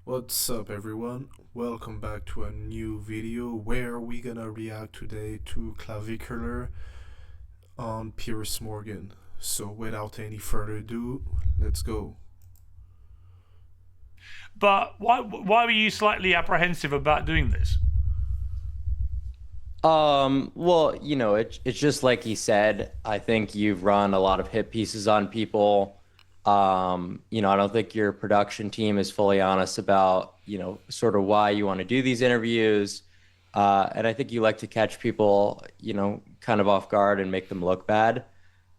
What's up everyone? Welcome back to a new video where we're gonna react today to Clavicular on Piers Morgan. So without any further ado, let's go. But why were you slightly apprehensive about doing this? Well, it's just like he said. I think you've run a lot of hit pieces on people. I don't think your production team is fully honest about, sort of why you want to do these interviews. And I think you like to catch people, kind of off guard and make them look bad.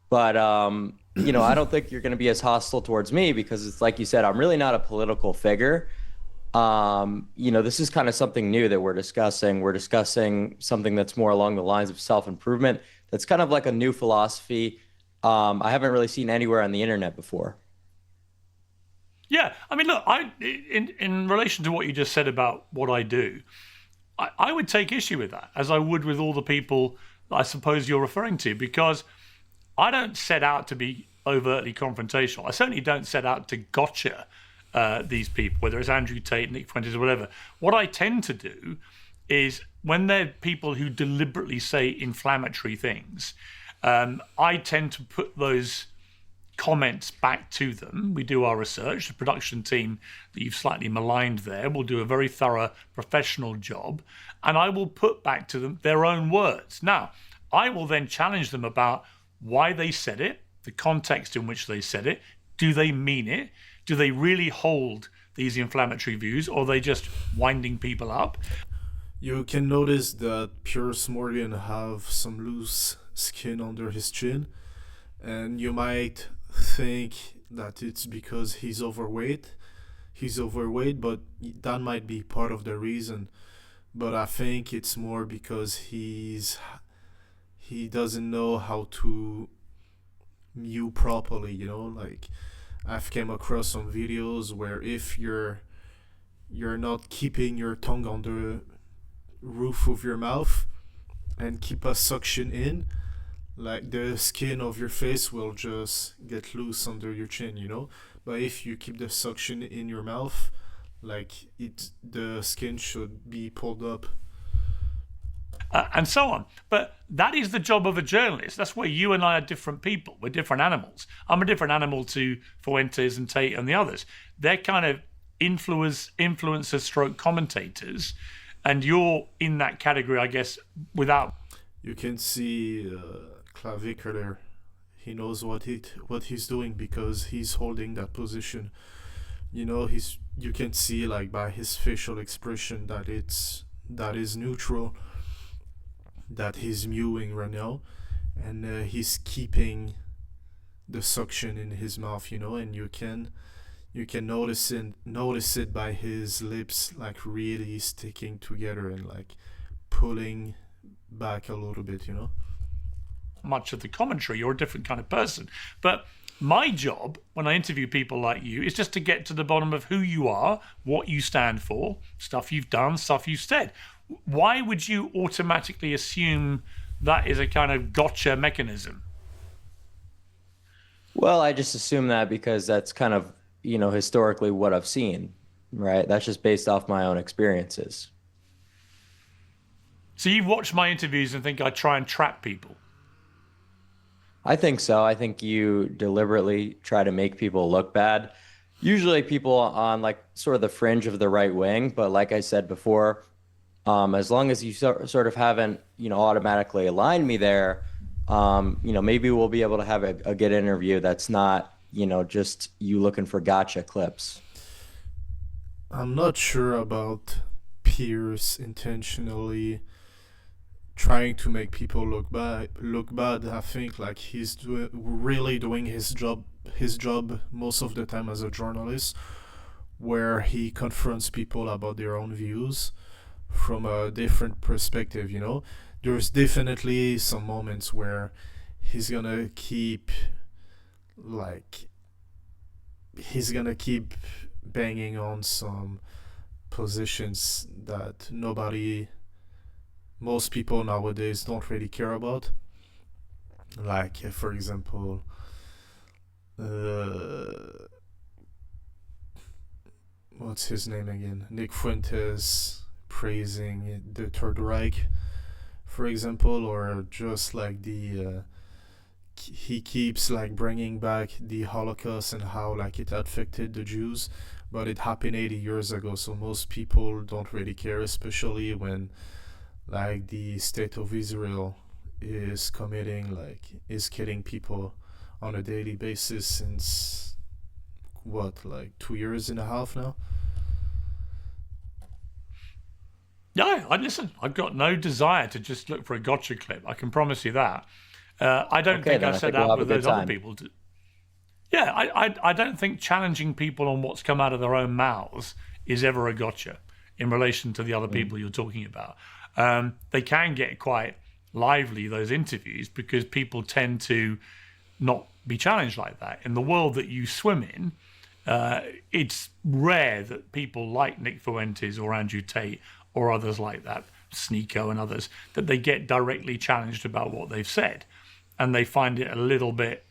But I don't think you're going to be as hostile towards me because it's like you said, I'm really not a political figure. This is kind of something new that we're discussing. We're discussing something that's more along the lines of self-improvement. That's kind of like a new philosophy. I haven't really seen anywhere on the internet before. Yeah, I mean, look, in relation to what you just said about what I do, I would take issue with that, as I would with all the people I suppose you're referring to, because I don't set out to be overtly confrontational. I certainly don't set out to gotcha these people, whether it's Andrew Tate, Nick Fuentes, or whatever. What I tend to do is when they're people who deliberately say inflammatory things, I tend to put those comments back to them. We do our research. The production team that you've slightly maligned there will do a very thorough professional job, and I will put back to them their own words. Now, I will then challenge them about why they said it, the context in which they said it. Do they mean it? Do they really hold these inflammatory views, or are they just winding people up? You can notice that Piers Morgan have some loose skin under his chin, and you might think that it's because he's overweight. But that might be part of the reason. But I think it's more because he doesn't know how to mew properly, like I've came across some videos where if you're not keeping your tongue on the roof of your mouth and keep a suction in, like the skin of your face will just get loose under your chin. But if you keep the suction in your mouth, like the skin should be pulled up. And so on. But that is the job of a journalist. That's where you and I are different people. We're different animals. I'm a different animal to Fuentes and Tate and the others. They're kind of influencers stroke commentators, and you're in that category, I guess, without... You can see Clavicular. He knows what he's doing because he's holding that position. You can see like by his facial expression that is neutral, that he's mewing right now, and he's keeping the suction in his mouth, and you can notice it by his lips like really sticking together and like pulling back a little bit. Much of the commentary. You're a different kind of person. But my job when I interview people like you is just to get to the bottom of who you are, what you stand for, stuff you've done, stuff you've said. Why would you automatically assume that is a kind of gotcha mechanism? Well, I just assume that because that's kind of, historically what I've seen, right? That's just based off my own experiences. So you watch my interviews and think I try and trap people? I think so. I think you deliberately try to make people look bad. Usually people on like sort of the fringe of the right wing, but like I said before, as long as you sort of haven't, automatically aligned me there, maybe we'll be able to have a good interview that's not, just you looking for gotcha clips. I'm not sure about Piers intentionally trying to make people look bad. I think like he's really doing his job most of the time as a journalist, where he confronts people about their own views from a different perspective. There's definitely some moments where he's gonna keep banging on some positions that most people nowadays don't really care about, like for example, what's his name again? Nick Fuentes praising the Third Reich, for example, or just like he keeps like bringing back the Holocaust and how like it affected the Jews, but it happened 80 years ago, so most people don't really care, especially when like the state of Israel is killing people on a daily basis since what, like 2 years and a half now. Yeah, listen. I've got no desire to just look for a gotcha clip. I can promise you that. I don't Okay, think then I've I set think we'll out have a with good those other time. people. Yeah, I don't think challenging people on what's come out of their own mouths is ever a gotcha in relation to the other people you're talking about. They can get quite lively, those interviews, because people tend to not be challenged like that. In the world that you swim in, it's rare that people like Nick Fuentes or Andrew Tate or others like that, Sneeko and others, that they get directly challenged about what they've said. And they find it a little bit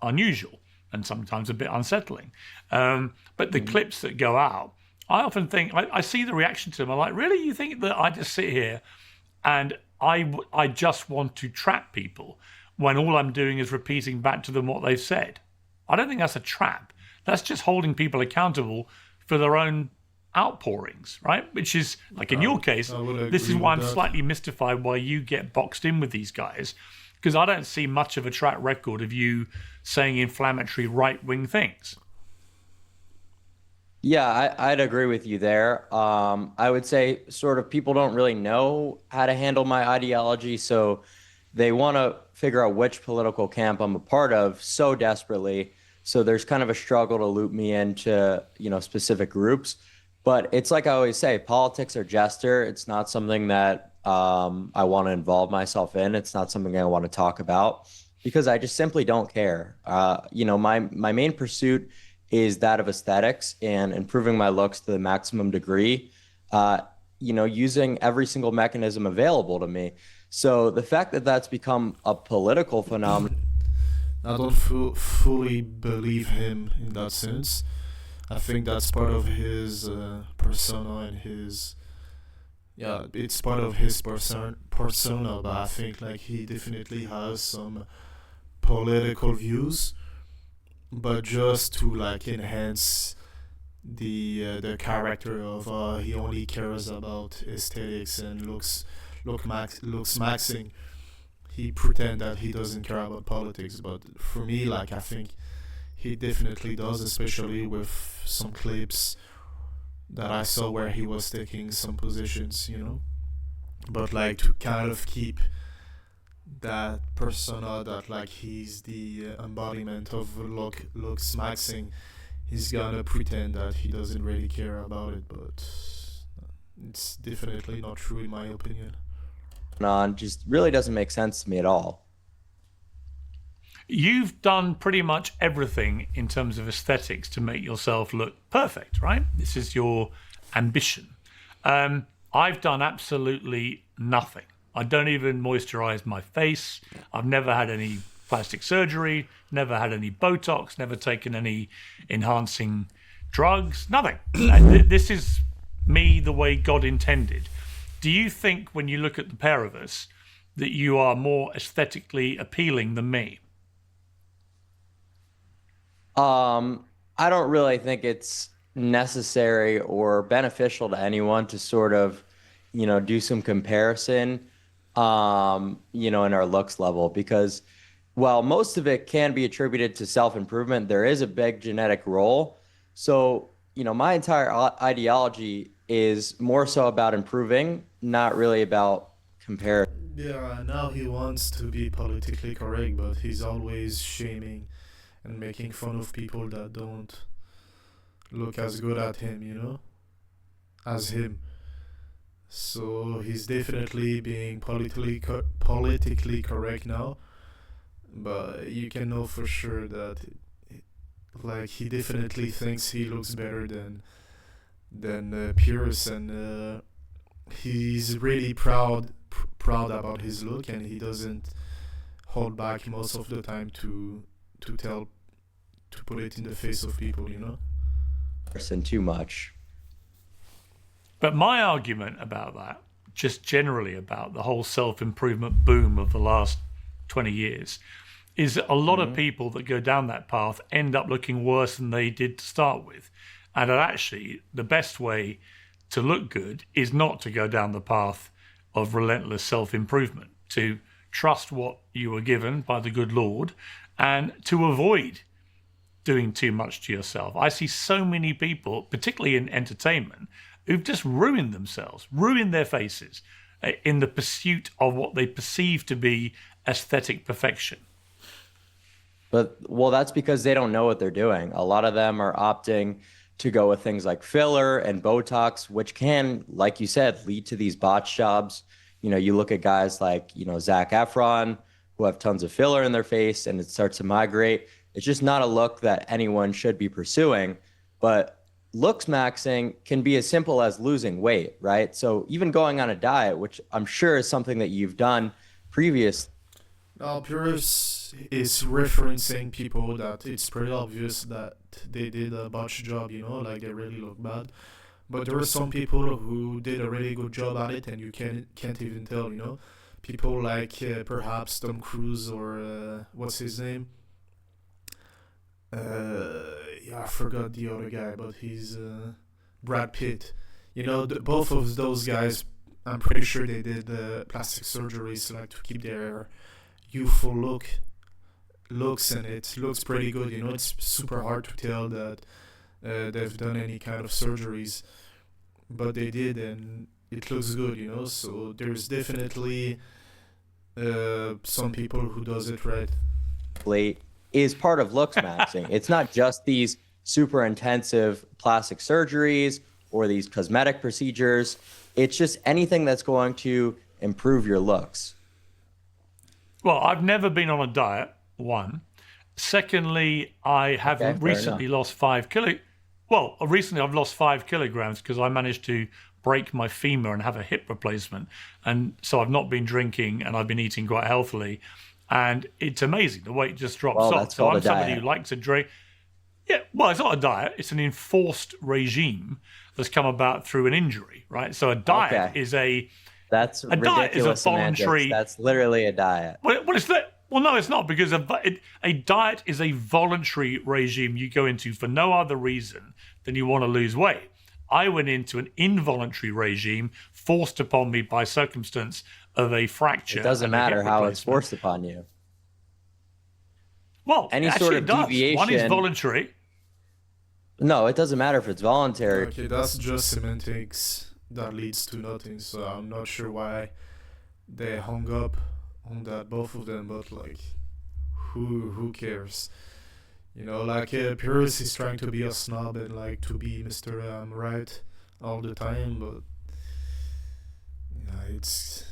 unusual and sometimes a bit unsettling. But the clips that go out, I often think, I see the reaction to them. I'm like, really? You think that I just sit here and I just want to trap people when all I'm doing is repeating back to them what they've said? I don't think that's a trap. That's just holding people accountable for their own outpourings, right? Which is, like in your case, this is why I'm slightly mystified why you get boxed in with these guys, because I don't see much of a track record of you saying inflammatory right-wing things. Yeah, I'd agree with you there. I would say sort of people don't really know how to handle my ideology, so they want to figure out which political camp I'm a part of so desperately. So there's kind of a struggle to loop me into, specific groups. But it's like I always say, politics are jester. It's not something that I want to involve myself in. It's not something I want to talk about because I just simply don't care. My main pursuit is that of aesthetics and improving my looks to the maximum degree, using every single mechanism available to me. So the fact that that's become a political phenomenon. I don't fully believe him in that sense. I think that's part of his persona and it's part of his persona, but I think like he definitely has some political views, but just to like enhance the character of he only cares about aesthetics and looks maxing. He pretend that he doesn't care about politics, but for me, like, I think he definitely does, especially with some clips that I saw where he was taking some positions, but like to kind of keep that persona that like he's the embodiment of looks maxing, he's gonna pretend that he doesn't really care about it, but it's definitely not true in my opinion. On just really doesn't make sense to me at all. You've done pretty much everything in terms of aesthetics to make yourself look perfect, right? This is your ambition. I've done absolutely nothing. I don't even moisturize my face. I've never had any plastic surgery, never had any Botox, never taken any enhancing drugs, nothing. This is me the way God intended. Do you think when you look at the pair of us that you are more aesthetically appealing than me? I don't really think it's necessary or beneficial to anyone to sort of, do some comparison, in our looks level, because while most of it can be attributed to self-improvement, there is a big genetic role. So, my entire ideology is more so about improving, not really about comparison. Yeah, now he wants to be politically correct, but he's always shaming and making fun of people that don't look as good at him, as him. So he's definitely being politically correct now, but you can know for sure that like he definitely thinks he looks better than Piers, and he's really proud about his look, and he doesn't hold back most of the time to put it in the face of people. Too much. But my argument about that, just generally about the whole self-improvement boom of the last 20 years, is that a lot of people that go down that path end up looking worse than they did to start with. And that actually the best way to look good is not to go down the path of relentless self-improvement, to trust what you were given by the good Lord and to avoid doing too much to yourself. I see so many people, particularly in entertainment, who've just ruined themselves, ruined their faces in the pursuit of what they perceive to be aesthetic perfection. But well, that's because they don't know what they're doing. A lot of them are opting to go with things like filler and Botox, which can, like you said, lead to these botch jobs. You know, you look at guys like, you know, Zac Efron, who have tons of filler in their face and it starts to migrate. It's just not a look that anyone should be pursuing. But looks maxing can be as simple as losing weight, right? So even going on a diet, which I'm sure is something that you've done previous. Now, Piers is referencing people that it's pretty obvious that they did a botch job, you know, like they really look bad. But there are some people who did a really good job at it, and you can't even tell, you know. People like perhaps Tom Cruise or what's his name? Yeah, I forgot the other guy, but he's Brad Pitt. You know, both of those guys, I'm pretty sure they did plastic surgeries like to keep their youthful looks, and it looks pretty good. You know, it's super hard to tell that they've done any kind of surgeries, but they did, and it looks good. You know, so there's definitely some people who does it right. Is part of looks maxing. It's not just these super intensive plastic surgeries or these cosmetic procedures. It's just anything that's going to improve your looks. Well, I've never been on a diet, one. Secondly, I have recently lost 5 kilograms. Well, recently I've lost 5 kilograms because I managed to break my femur and have a hip replacement. And so I've not been drinking and I've been eating quite healthily. And it's amazing. The weight just drops off. So I'm somebody who likes to drink. Yeah, well, it's not a diet. It's an enforced regime that's come about through an injury, right? So a diet is That's a diet is a voluntary. That's literally a diet. Well, it's that. Well, no, it's not, because a diet is a voluntary regime you go into for no other reason than you want to lose weight. I went into an involuntary regime forced upon me by circumstance of a fracture. It doesn't matter how it's forced upon you. Well, any sort of deviation. One is voluntary. No, it doesn't matter if it's voluntary. Okay, that's just semantics that leads to nothing. So I'm not sure why they hung up on that, both of them. But like, who cares? You know, like Piers is trying to be a snob and like to be Mr. Right all the time, but yeah, it's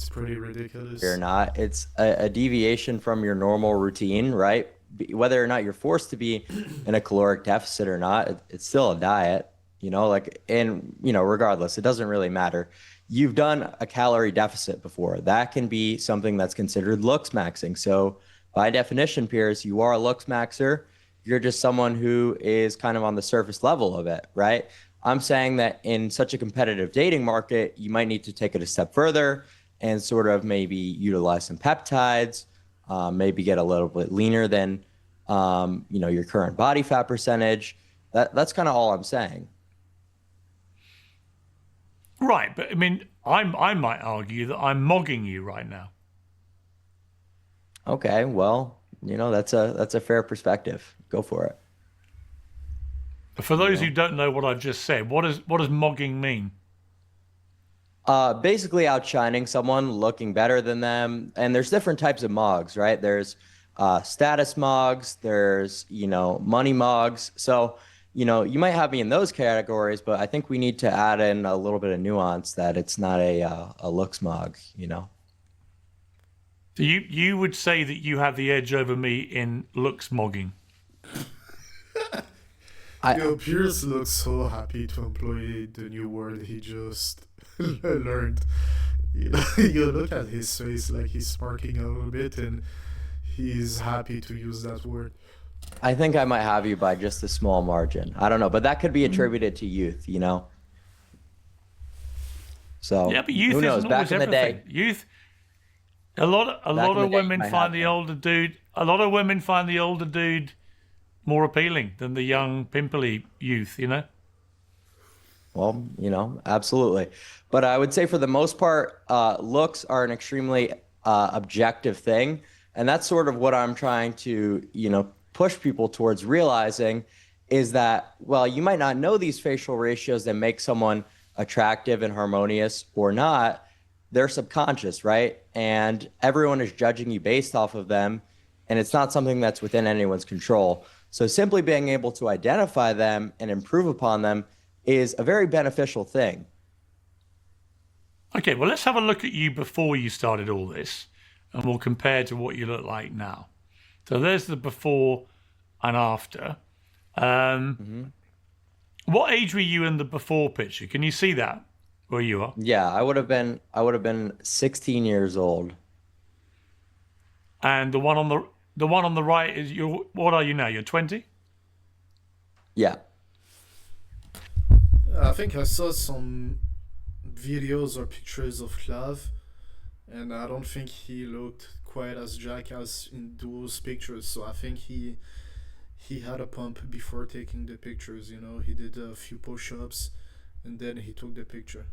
pretty ridiculous. You're not. It's a deviation from your normal routine, right? Whether or not you're forced to be in a caloric deficit or not, it's still a diet. You know, like, and you know, regardless, it doesn't really matter. You've done a calorie deficit before. That can be something that's considered looks maxing. So by definition, Piers, you are a looks maxer. You're just someone who is kind of on the surface level of it, right? I'm saying that in such a competitive dating market, you might need to take it a step further and sort of maybe utilize some peptides, maybe get a little bit leaner than, you know, your current body fat percentage. That's kind of all I'm saying. Right, but I mean, I might argue that I'm mogging you right now. Okay, well, you know, that's a fair perspective. Go for it. For those who don't know what I've just said, what does mogging mean? Basically outshining someone, looking better than them. And there's different types of mogs, right? There's status mogs, there's, you know, money mogs. So, you know, you might have me in those categories, but I think we need to add in a little bit of nuance that it's not a looks mog, you know? So you would say that you have the edge over me in looks mogging. Piers looks so happy to employ the new word he just learned. You look at his face like he's smirking a little bit, and he's happy to use that word. I think I might have you by just a small margin. I don't know, but that could be attributed to youth, you know? Yeah, So but youth who knows? isn't always Back in the everything. day, Youth, a lot back in the of day, you women might find have the been. older dude. A lot of women find the older dude more appealing than the young pimply youth. You know. Well, absolutely. But I would say for the most part, looks are an extremely objective thing. And that's sort of what I'm trying to, push people towards realizing is that, well, you might not know these facial ratios that make someone attractive and harmonious or not. They're subconscious, right? And everyone is judging you based off of them. And it's not something that's within anyone's control. So simply being able to identify them and improve upon them is a very beneficial thing. Okay, well, let's have a look at you before you started all this, and we'll compare to what you look like now. So there's the before and after. Um, Hmm. what age were you in the before picture? Can you see that where you are? Yeah, I would have been 16 years old. And the one on the right is you. What are you now? You're 20. Yeah. I think I saw some videos or pictures of Clav, and I don't think he looked quite as jack as in those pictures. So I think he had a pump before taking the pictures. He did a few push-ups, and then he took the picture.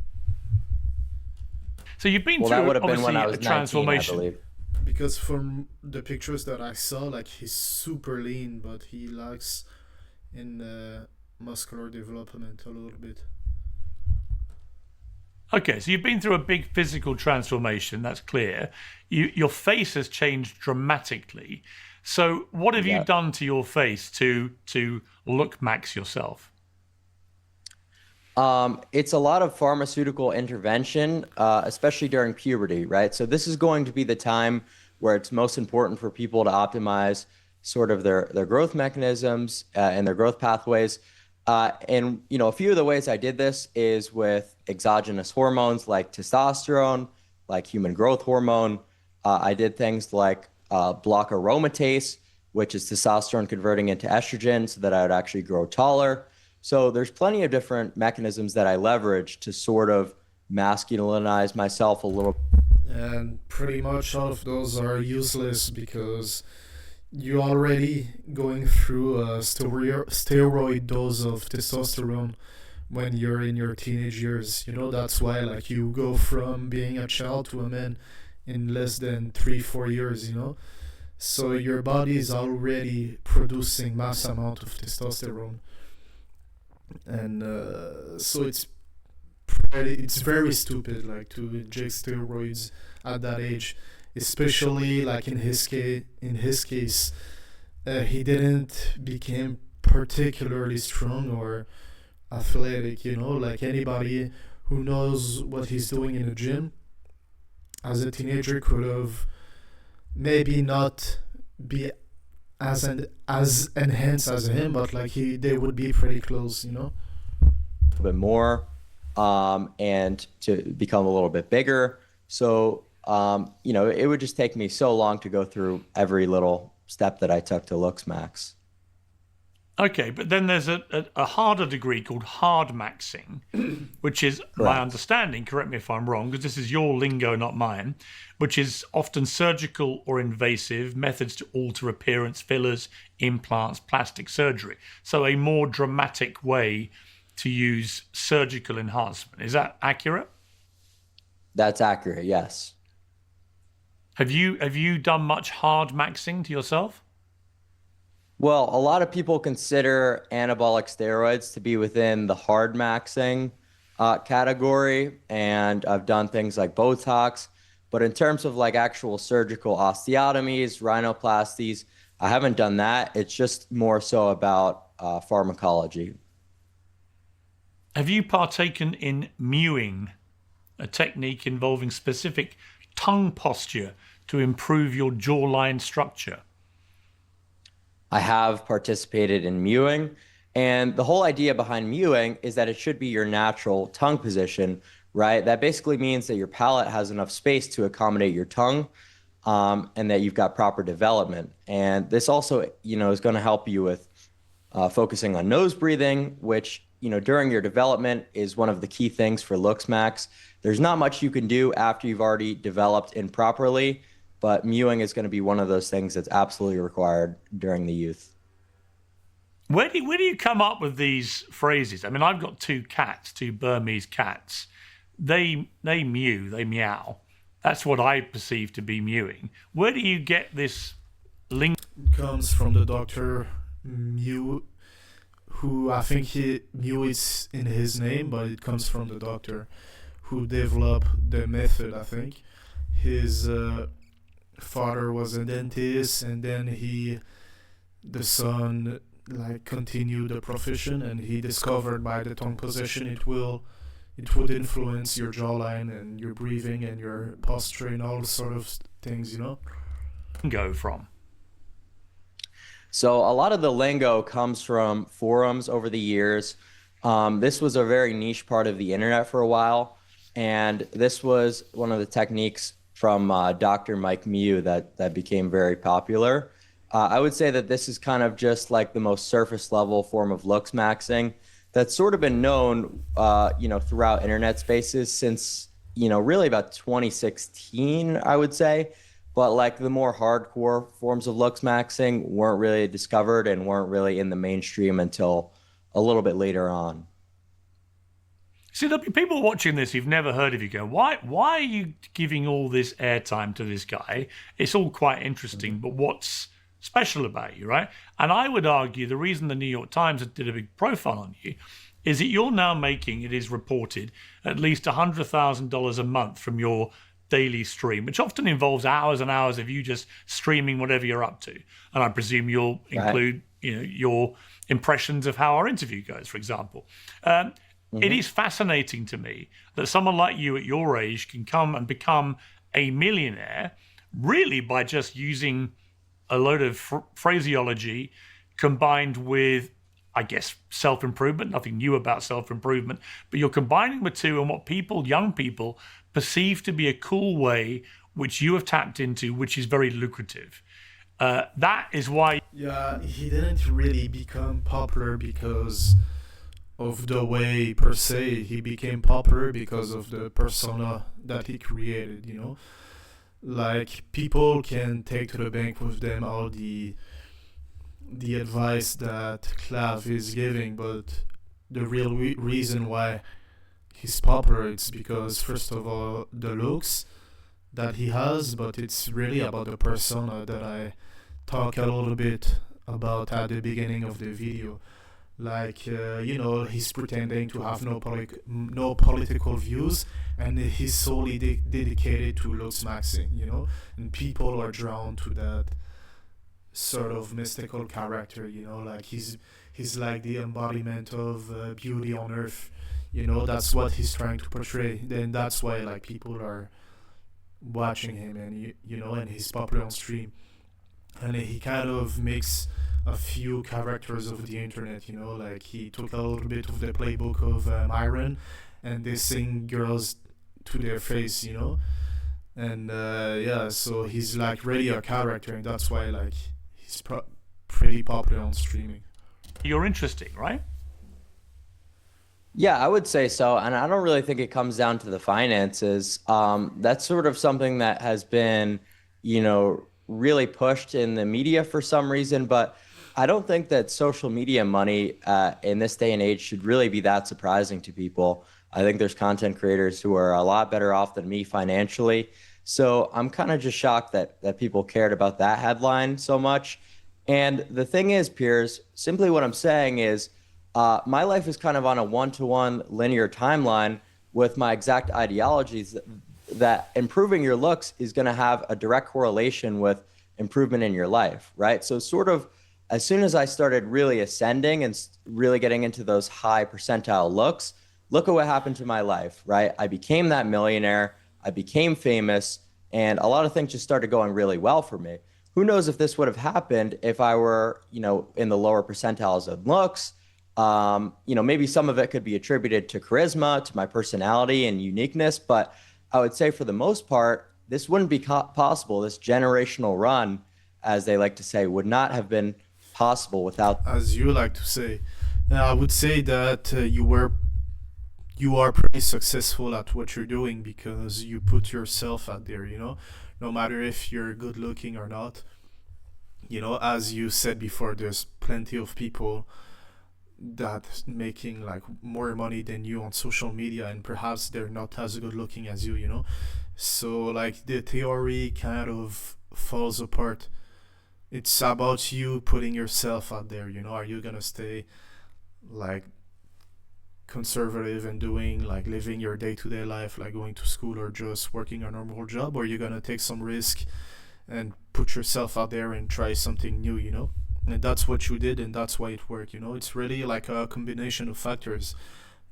So you've been Well, that through would have been when obviously I a was 19, I transformation. believe. Because from the pictures that I saw, like he's super lean, but he lacks in muscular development a little bit. Okay, so you've been through a big physical transformation. That's clear. Your face has changed dramatically. So what have you Yeah. done to your face to look max yourself? It's a lot of pharmaceutical intervention, especially during puberty, right? So this is going to be the time where it's most important for people to optimize sort of their growth mechanisms and their growth pathways. And a few of the ways I did this is with exogenous hormones like testosterone, like human growth hormone. I did things like block aromatase, which is testosterone converting into estrogen so that I would actually grow taller. So there's plenty of different mechanisms that I leverage to sort of masculinize myself a little. And pretty much all of those are useless because you're already going through a steroid dose of testosterone when you're in your teenage years. That's why like you go from being a child to a man in less than 3-4 years. So your body is already producing mass amount of testosterone, and so it's very stupid like to inject steroids at that age, especially like in his case, he didn't become particularly strong or athletic. Like anybody who knows what he's doing in the gym as a teenager could have maybe not be as enhanced as him, but like they would be pretty close. Bit more and to become a little bit bigger. So, it would just take me so long to go through every little step that I took to looks max. Okay, but then there's a harder degree called hard maxing, which is my Correct. understanding, correct me if I'm wrong, because this is your lingo, not mine, which is often surgical or invasive methods to alter appearance, fillers, implants, plastic surgery. So a more dramatic way to use surgical enhancement. Is that accurate? That's accurate, yes. Have you done much hard maxing to yourself? Well, a lot of people consider anabolic steroids to be within the hard maxing category, and I've done things like Botox. But in terms of like actual surgical osteotomies, rhinoplasties, I haven't done that. It's just more so about pharmacology. Have you partaken in mewing, a technique involving specific tongue posture to improve your jawline structure? I have participated in mewing, and the whole idea behind mewing is that it should be your natural tongue position, right? That basically means that your palate has enough space to accommodate your tongue, and that you've got proper development. And this also, is going to help you with focusing on nose breathing, which during your development is one of the key things for looks max. There's not much you can do after you've already developed improperly, but mewing is going to be one of those things that's absolutely required during the youth. Where do you come up with these phrases? I mean, I've got two cats, two Burmese cats. They mew, they meow. That's what I perceive to be mewing. Where do you get this link? It comes from the doctor Mew, who I think Mew is in his name, but it comes from the doctor who developed the method, I think. His father was a dentist, and then the son like continued the profession, and he discovered by the tongue position it would influence your jawline and your breathing and your posture and all sort of things, Go from? So a lot of the lingo comes from forums over the years. This was a very niche part of the internet for a while, and this was one of the techniques from Dr. Mike Mew that became very popular. I would say that this is kind of just like the most surface level form of looks maxing that's sort of been known, throughout internet spaces since, really about 2016, I would say. But like the more hardcore forms of looks maxing weren't really discovered and weren't really in the mainstream until a little bit later on. See, there'll be people watching this who've never heard of you go, why are you giving all this airtime to this guy? It's all quite interesting, but what's special about you, right? And I would argue the reason the New York Times did a big profile on you is that you're now making, it is reported, at least $100,000 a month from your daily stream, which often involves hours and hours of you just streaming whatever you're up to. And I presume you'll include, your impressions of how our interview goes, for example. It is fascinating to me that someone like you at your age can come and become a millionaire really by just using a load of phraseology combined with, I guess, self-improvement. Nothing new about self-improvement, but you're combining the two and what young people perceive to be a cool way, which you have tapped into, which is very lucrative. That is why... Yeah, he didn't really become popular because of the way per se. He became popular because of the persona that he created, Like, people can take to the bank with them all the advice that Clav is giving, but the real reason why he's popular, it's because, first of all, the looks that he has, but it's really about the persona that I talk a little bit about at the beginning of the video. Like, he's pretending to have no political views, and he's solely dedicated to looks maxing, and people are drawn to that sort of mystical character, like he's like the embodiment of beauty on earth, that's what he's trying to portray. Then that's why like people are watching him, and and he's popular on stream, and he kind of makes a few characters of the internet, like he took a little bit of the playbook of Myron, and they sing girls to their face, and so he's like really a character, and that's why like he's pretty popular on streaming. You're interesting, right? Yeah, I would say so. And I don't really think it comes down to the finances. That's sort of something that has been, really pushed in the media for some reason, but I don't think that social media money in this day and age should really be that surprising to people. I think there's content creators who are a lot better off than me financially. So I'm kind of just shocked that people cared about that headline so much. And the thing is, Piers, simply what I'm saying is my life is kind of on a one-to-one linear timeline with my exact ideologies that improving your looks is going to have a direct correlation with improvement in your life, right? So sort of as soon as I started really ascending and really getting into those high percentile looks, look at what happened to my life, right? I became that millionaire, I became famous, and a lot of things just started going really well for me. Who knows if this would have happened if I were, in the lower percentiles of looks. Maybe some of it could be attributed to charisma, to my personality and uniqueness, but I would say for the most part, this wouldn't be possible. This generational run, as they like to say, would not have been possible without... As you like to say, I would say that you are pretty successful at what you're doing because you put yourself out there. No matter if you're good looking or not. As you said before, there's plenty of people that making like more money than you on social media, and perhaps they're not as good looking as you. So like the theory kind of falls apart. It's about you putting yourself out there. Are you gonna stay like conservative and doing like living your day-to-day life, like going to school or just working a normal job, or are you gonna take some risk and put yourself out there and try something new? And that's what you did, and that's why it worked. It's really like a combination of factors.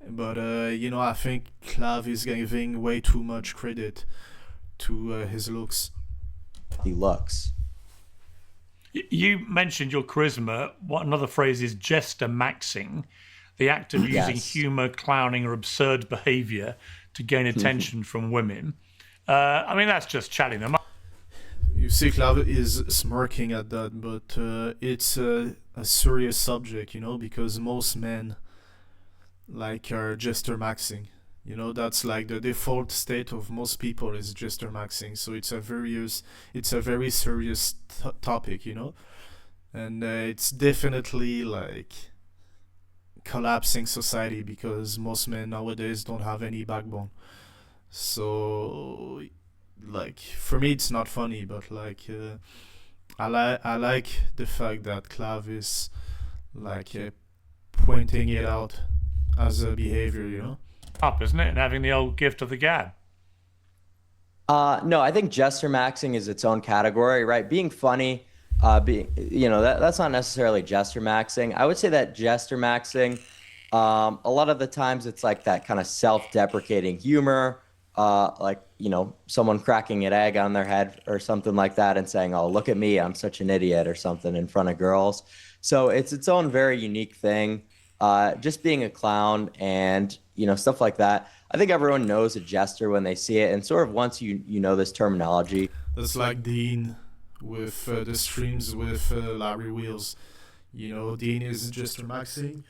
But I think Clav is giving way too much credit to his looks. He looks. You mentioned your charisma. What another phrase is jester maxing, the act of using Yes. humor, clowning, or absurd behavior to gain attention from women. I mean, that's just chatting them up. You see, Clav is smirking at that, but it's a serious subject, because most men like are jester maxing. That's like the default state of most people is jester maxing. So it's a very serious topic, and it's definitely like collapsing society because most men nowadays don't have any backbone. So like for me it's not funny, but like I like the fact that Clav is like pointing it out as a behavior. Up, isn't it? And having the old gift of the gab. No, I think jester maxing is its own category, right? Being funny, that's not necessarily jester maxing. I would say that jester maxing, a lot of the times it's like that kind of self-deprecating humor, like someone cracking an egg on their head or something like that and saying, "Oh, look at me, I'm such an idiot," or something in front of girls. So it's its own very unique thing. Just being a clown and stuff like that. I think everyone knows a jester when they see it, and sort of once you know this terminology. That's like Dean with the streams with Larry Wheels. Dean is jester maxing,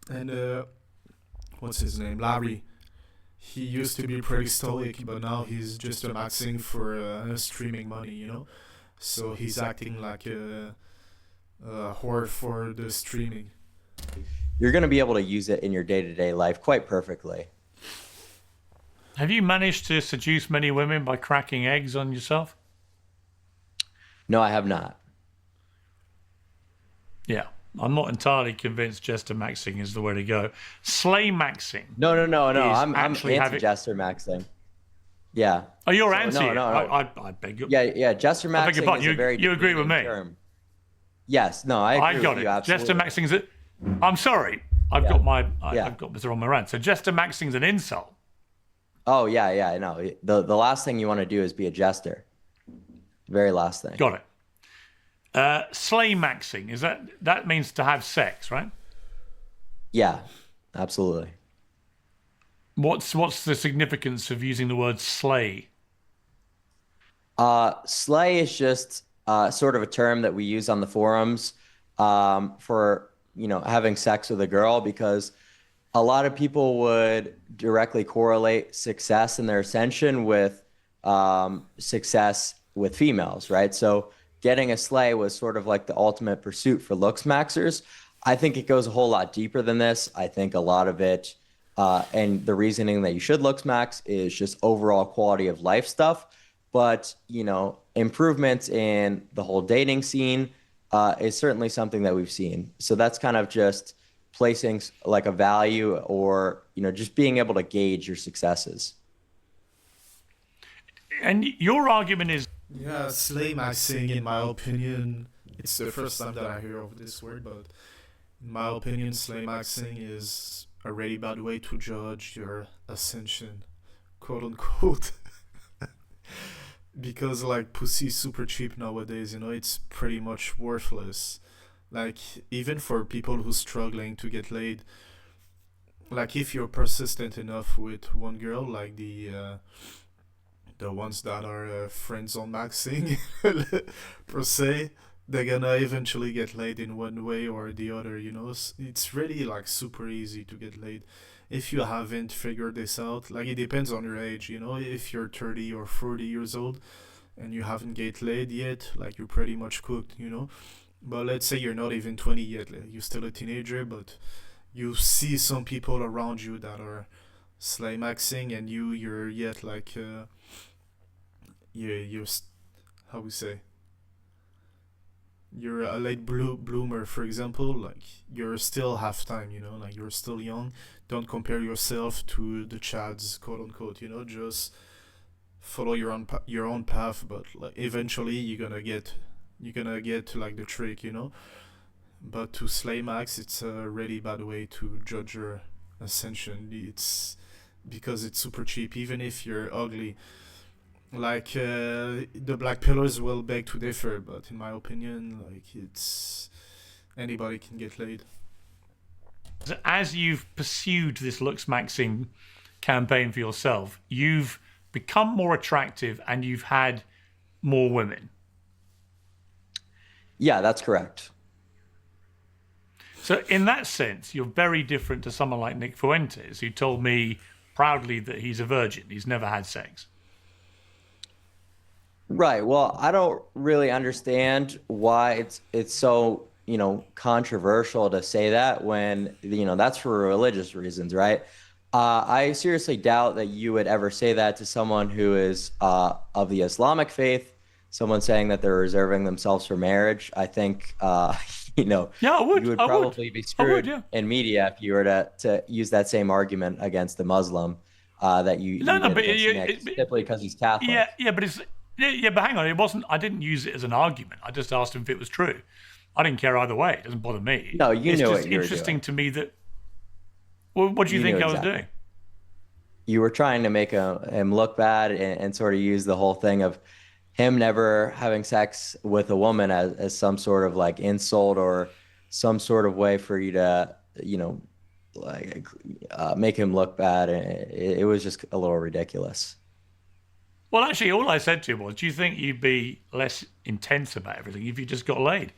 and what's his name, Larry. He used to be pretty stoic, but now he's just maxing for streaming money. So he's acting like a whore for the streaming. You're going to be able to use it in your day-to-day life quite perfectly. Have you managed to seduce many women by cracking eggs on yourself? No, I have not. Yeah. I'm not entirely convinced jester maxing is the way to go. Slay maxing. No. I'm actually anti-jester maxing. Yeah. Oh, you're anti it? No. I beg your Yeah. Jester I beg your maxing pardon. is a very You agree with me? term. Yes. No, I agree got with it. you, absolutely. Jester maxing is. I'm sorry. I've got Mr. on my rant. So jester maxing is an insult. Oh, yeah. No, the last thing you want to do is be a jester. Very last thing. Got it. Slay maxing, is that means to have sex, right? Yeah, absolutely. What's the significance of using the word slay? Slay is just sort of a term that we use on the forums for having sex with a girl, because a lot of people would directly correlate success in their ascension with success with females, right? So getting a slay was sort of like the ultimate pursuit for looks maxers. I think it goes a whole lot deeper than this. I think a lot of it, and the reasoning that you should looks max is just overall quality of life stuff. But, improvements in the whole dating scene is certainly something that we've seen. So that's kind of just placing like a value or, just being able to gauge your successes. And your argument is... Yeah, slay maxing, in my opinion, it's the first time that I hear of this word, but in my opinion, slay maxing is a really bad way to judge your ascension, quote unquote. Because like pussy is super cheap nowadays, it's pretty much worthless. Like even for people who's struggling to get laid, like if you're persistent enough with one girl, like the ones that are friends on maxing per se, they're gonna eventually get laid in one way or the other. It's really like super easy to get laid if you haven't figured this out. Like, it depends on your age. If you're 30 or 40 years old and you haven't get laid yet, like, you're pretty much cooked. But let's say you're not even 20 yet, like, you're still a teenager, but you see some people around you that are slay maxing, and you're yet like how we say, you're a late bloomer, for example. Like, you're still half time, like, you're still young. Don't compare yourself to the chads, quote unquote. Just follow your own path, but like, eventually you're gonna get like the trick. But to slay max, it's a really bad way to judge your ascension. It's because it's super cheap, even if you're ugly. Like, the black pillars will beg to differ, but in my opinion, like, it's anybody can get laid. So as you've pursued this looks maxing campaign for yourself, you've become more attractive and you've had more women. Yeah, that's correct. So in that sense, you're very different to someone like Nick Fuentes, who told me proudly that he's a virgin. He's never had sex. Right. Well, I don't really understand why it's so, controversial to say that when, that's for religious reasons, right? I seriously doubt that you would ever say that to someone who is of the Islamic faith, someone saying that they're reserving themselves for marriage. I think, Yeah, I would. you would I would. probably be I would, screwed yeah. in media if you were to use that same argument against the Muslim that you No, did but against Nick, simply because he's Catholic. yeah, but it's yeah, but hang on, it wasn't. I didn't use it as an argument. I just asked him if it was true. I didn't care either way. It doesn't bother me. No, you it's knew just what you were interesting doing. to me that. Well, what do you You think knew I was exactly. doing? You were trying to make him look bad and sort of use the whole thing of him never having sex with a woman as some sort of like insult or some sort of way for you to, like make him look bad. And it was just a little ridiculous. Well, actually, all I said to him was, "Do you think you'd be less intense about everything if you just got laid?"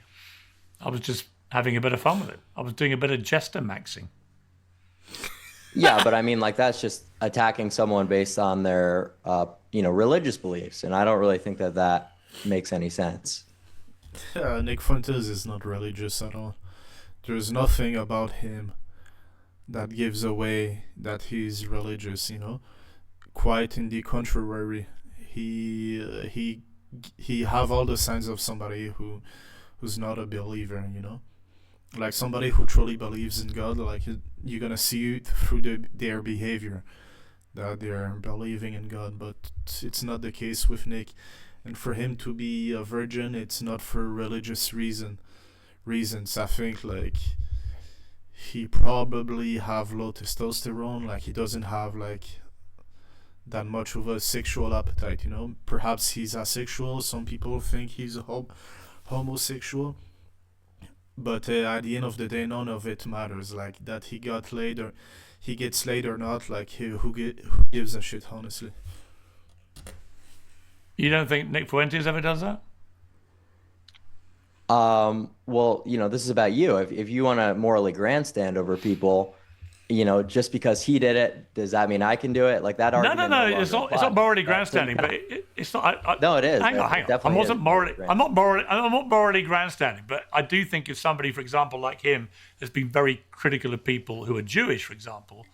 I was just having a bit of fun with it. I was doing a bit of jester maxing. Yeah, but I mean, like that's just attacking someone based on their, religious beliefs, and I don't really think that makes any sense. Nick Fuentes is not religious at all. There's nothing about him that gives away that he's religious. Quite in the contrary, he have all the signs of somebody who's not a believer. Like, somebody who truly believes in God. Like, you're gonna see it through their behavior that they're believing in God. But it's not the case with Nick. And for him to be a virgin, it's not for religious reasons. I think, like, he probably have low testosterone. Like, he doesn't have like that much of a sexual appetite. Perhaps he's asexual. Some people think he's a homosexual. But at the end of the day, none of it matters. Like, that he got laid or he gets laid or not. Like, who gives a shit, honestly. You don't think Nick Fuentes ever does that? Well, this is about you. If you want to morally grandstand over people, just because he did it, does that mean I can do it? Like that No, no, argument no. no It's longer not. It's not applies. morally That couldn't grandstanding, but count. it's not. No, it is. Hang on, It hang on. I definitely wasn't is morally. morally I'm not morally. grandstanding. I'm not morally grandstanding, but I do think if somebody, for example, like him, has been very critical of people who are Jewish, for example,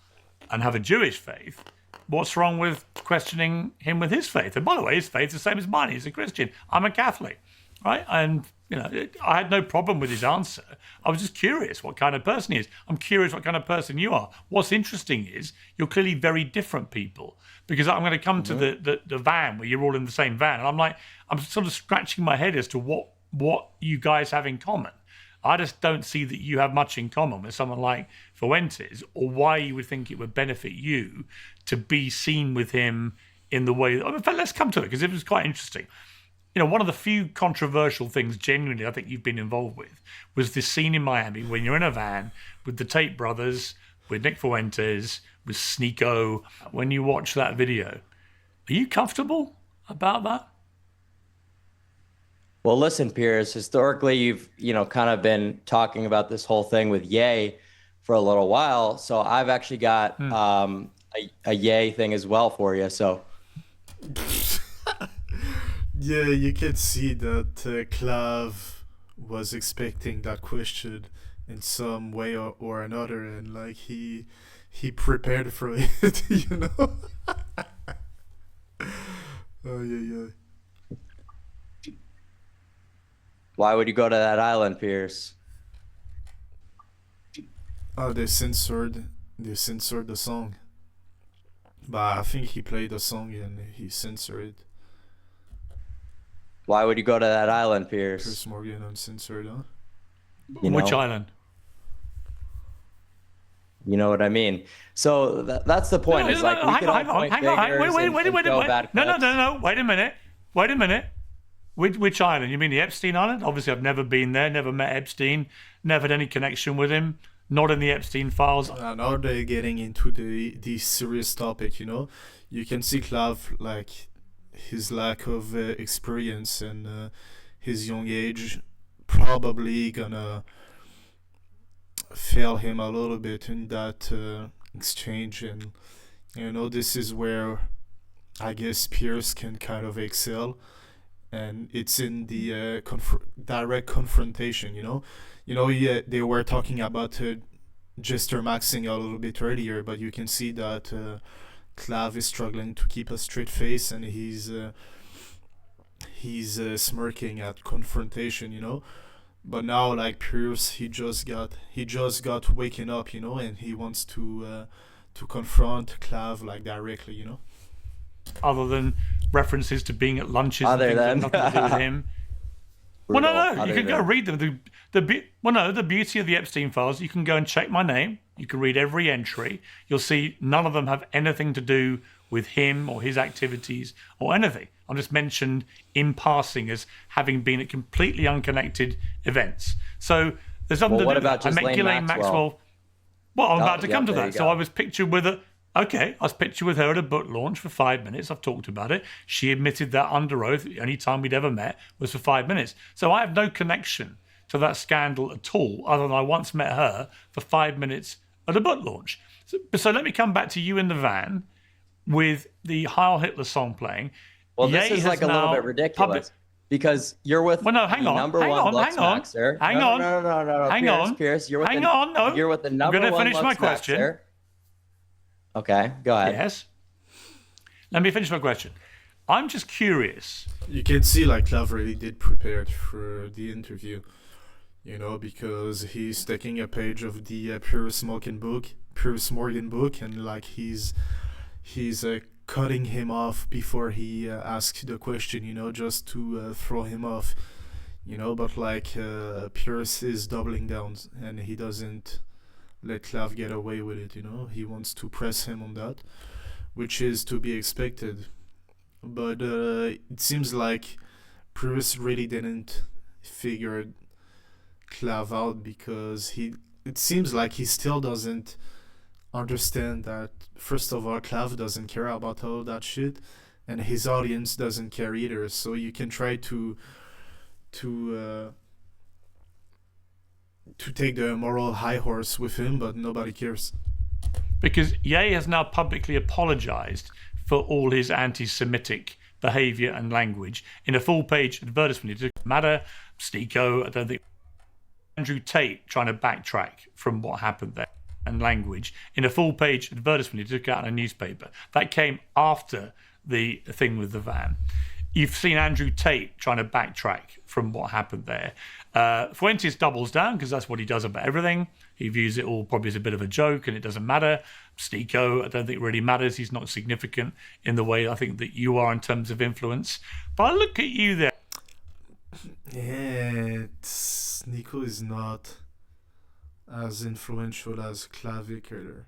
and have a Jewish faith, what's wrong with questioning him with his faith? And by the way, his faith is the same as mine. He's a Christian. I'm a Catholic, right? And I had no problem with his answer. I was just curious what kind of person he is. I'm curious what kind of person you are. What's interesting is you're clearly very different people, because I'm going to come to the van where you're all in the same van, and I'm sort of scratching my head as to what you guys have in common. I just don't see that you have much in common with someone like Fuentes, or why you would think it would benefit you to be seen with him in the way. In fact, let's come to it, because it was quite interesting. One of the few controversial things, genuinely, I think you've been involved with, was this scene in Miami when you're in a van with the Tate brothers, with Nick Fuentes, with Sneeko. When you watch that video, are you comfortable about that? Well, listen, Piers, historically, you've, kind of been talking about this whole thing with Ye for a little while. So I've actually got a Ye thing as well for you. So Yeah, you can see that Clav was expecting that question in some way or another, and like he prepared for it, you know. Oh yeah, yeah. why would you go to that island, Piers? Oh, they censored the song, but I think he played the song and he censored it. Why would you go to that island, Piers Piers? Morgan uncensored, huh? You Which know, island? you know what I mean? So that's the No, point, is no, like no, we hang could on, all hang on, point hang on. fingers and show Wait. bad No, no, clips. no, no. Wait a minute. Wait a minute. Which island? You mean the Epstein Island? Obviously, I've never been there, never met Epstein, never had any connection with him, not in the Epstein files. Now they're getting into the serious topic, you know. You can see Clav, like his lack of experience and his young age probably gonna fail him a little bit in that exchange, and you know this is where I guess Pierce can kind of excel, and it's in the direct confrontation, you know, yeah, they were talking about Jester maxing a little bit earlier, but you can see that Clav is struggling to keep a straight face, and he's smirking at confrontation, you know. But now, like Pierce, he just got waking up, you know, and he wants to confront Clav like directly, you know. Other than references to being at lunches and Other things that than have nothing to do with him. Well, brutal. no, you Other can go than read them. The beauty of the Epstein files, you can go and check my name. You can read every entry. You'll see none of them have anything to do with him or his activities or anything. I'm just mentioned in passing as having been at completely unconnected events. So there's nothing Well, to what do with about that. I just met Lane Ghislaine Maxwell. Well, I'm Oh, about to come yep, to there you that. So I go. was pictured with a. Okay, I was pictured with her at a book launch for 5 minutes. I've talked about it. She admitted that under oath. The only time we'd ever met was for 5 minutes. So I have no connection to that scandal at all, other than I once met her for 5 minutes at a book launch. So let me come back to you in the van with the Heil Hitler song playing. Well, this Ye is has like a little now bit ridiculous because you're with Well, no, hang the on, number hang one on, Lux hang on, Maxer. hang No, on, no, no, no, no, no. hang Pierce, on, Pierce, you're with hang the on. No, you're with the I'm number going to one finish my Lux question. Maxer. Okay, go ahead. Yes. Let me finish my question. I'm just curious. You can see like Clav really did prepare for the interview, you know, because he's taking a page of the Pierce Morgan book, and like he's cutting him off before he asks the question, you know, just to throw him off, you know. But like Pierce is doubling down, and he doesn't let Clav get away with it, you know. He wants to press him on that, which is to be expected. But it seems like Pierce really didn't figure Clav out, because it seems like he still doesn't understand that, first of all, Clav doesn't care about all that shit, and his audience doesn't care either. So you can try to take the moral high horse with him, but nobody cares. Because Ye has now publicly apologized for all his anti-Semitic behavior and language in a full-page advertisement. It doesn't matter. Stico, I don't think. Andrew Tate trying to backtrack from what happened there and language in a full-page advertisement he took out in a newspaper. That came after the thing with the van. You've seen Andrew Tate trying to backtrack from what happened there. Fuentes doubles down because that's what he does about everything. He views it all probably as a bit of a joke and it doesn't matter. Stico, I don't think really matters. He's not significant in the way I think that you are in terms of influence. But I look at you there. Yeah, Nico is not as influential as Clavicular.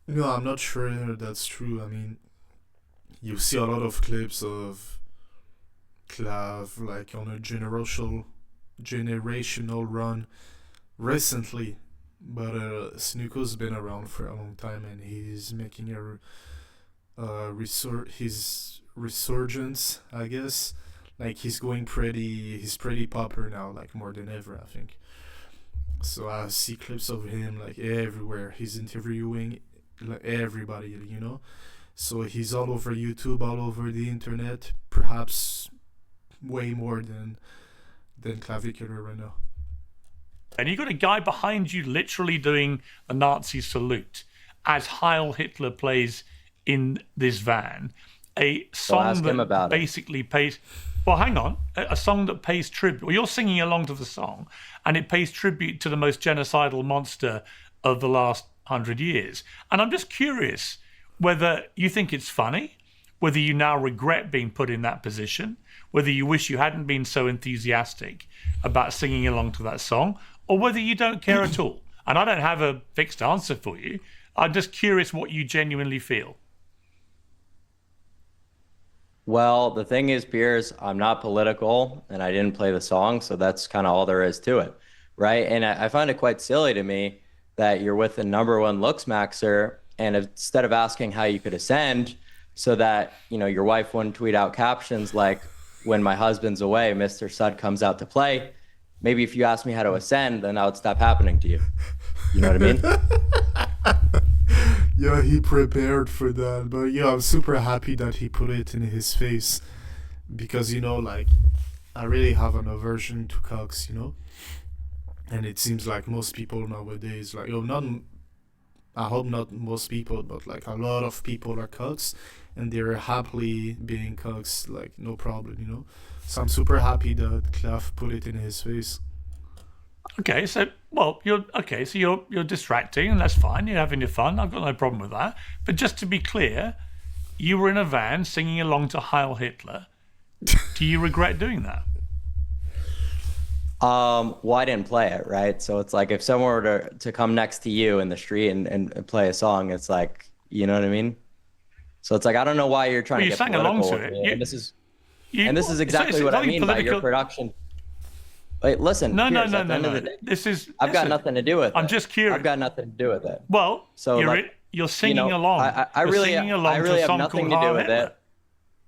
No, I'm not sure that's true. I mean, you see a lot of clips of Clav like on a generational run recently, but Snuko's been around for a long time, and he's making his resurgence, I guess, Like he's pretty popular now, like more than ever, I think. So I see clips of him like everywhere. He's interviewing like everybody, you know. So he's all over YouTube, all over the internet, perhaps way more than Clavicular right now. And you got a guy behind you literally doing a Nazi salute as Heil Hitler plays in this van. A song that basically pays. Well, hang on. A song that pays tribute. Well, you're singing along to the song, and it pays tribute to the most genocidal monster of the last 100 years. And I'm just curious whether you think it's funny, whether you now regret being put in that position, whether you wish you hadn't been so enthusiastic about singing along to that song, or whether you don't care at all. And I don't have a fixed answer for you. I'm just curious what you genuinely feel. Well, the thing is, Piers, I'm not political and I didn't play the song, so that's kind of all there is to it, right? And I find it quite silly to me that you're with the #1 looks maxer, and instead of asking how you could ascend so that, you know, your wife wouldn't tweet out captions like, "When my husband's away, Mr. Sud comes out to play," maybe if you asked me how to ascend, then that would stop happening to you. You know what I mean? Yeah, he prepared for that, but yeah, I'm super happy that he put it in his face, because you know, like, I really have an aversion to cocks, you know, and it seems like most people nowadays, like, I hope not most people, but like a lot of people are cocks, and they're happily being cocks, like no problem, you know. So I'm super happy that Clav put it in his face. Okay, so you're distracting, and that's fine. You're having your fun. I've got no problem with that. But just to be clear, you were in a van singing along to Heil Hitler. Do you regret doing that? Well, I didn't play it, right? So it's like if someone were to come next to you in the street and play a song, it's like, you know what I mean? So it's like, I don't know why you're trying to get political along to it. And this is exactly what I mean by your production. Wait, listen. No. Day, I've got nothing to do with it. I'm just curious. I've got nothing to do with it. Well, so you're singing along. I really have nothing to do with it.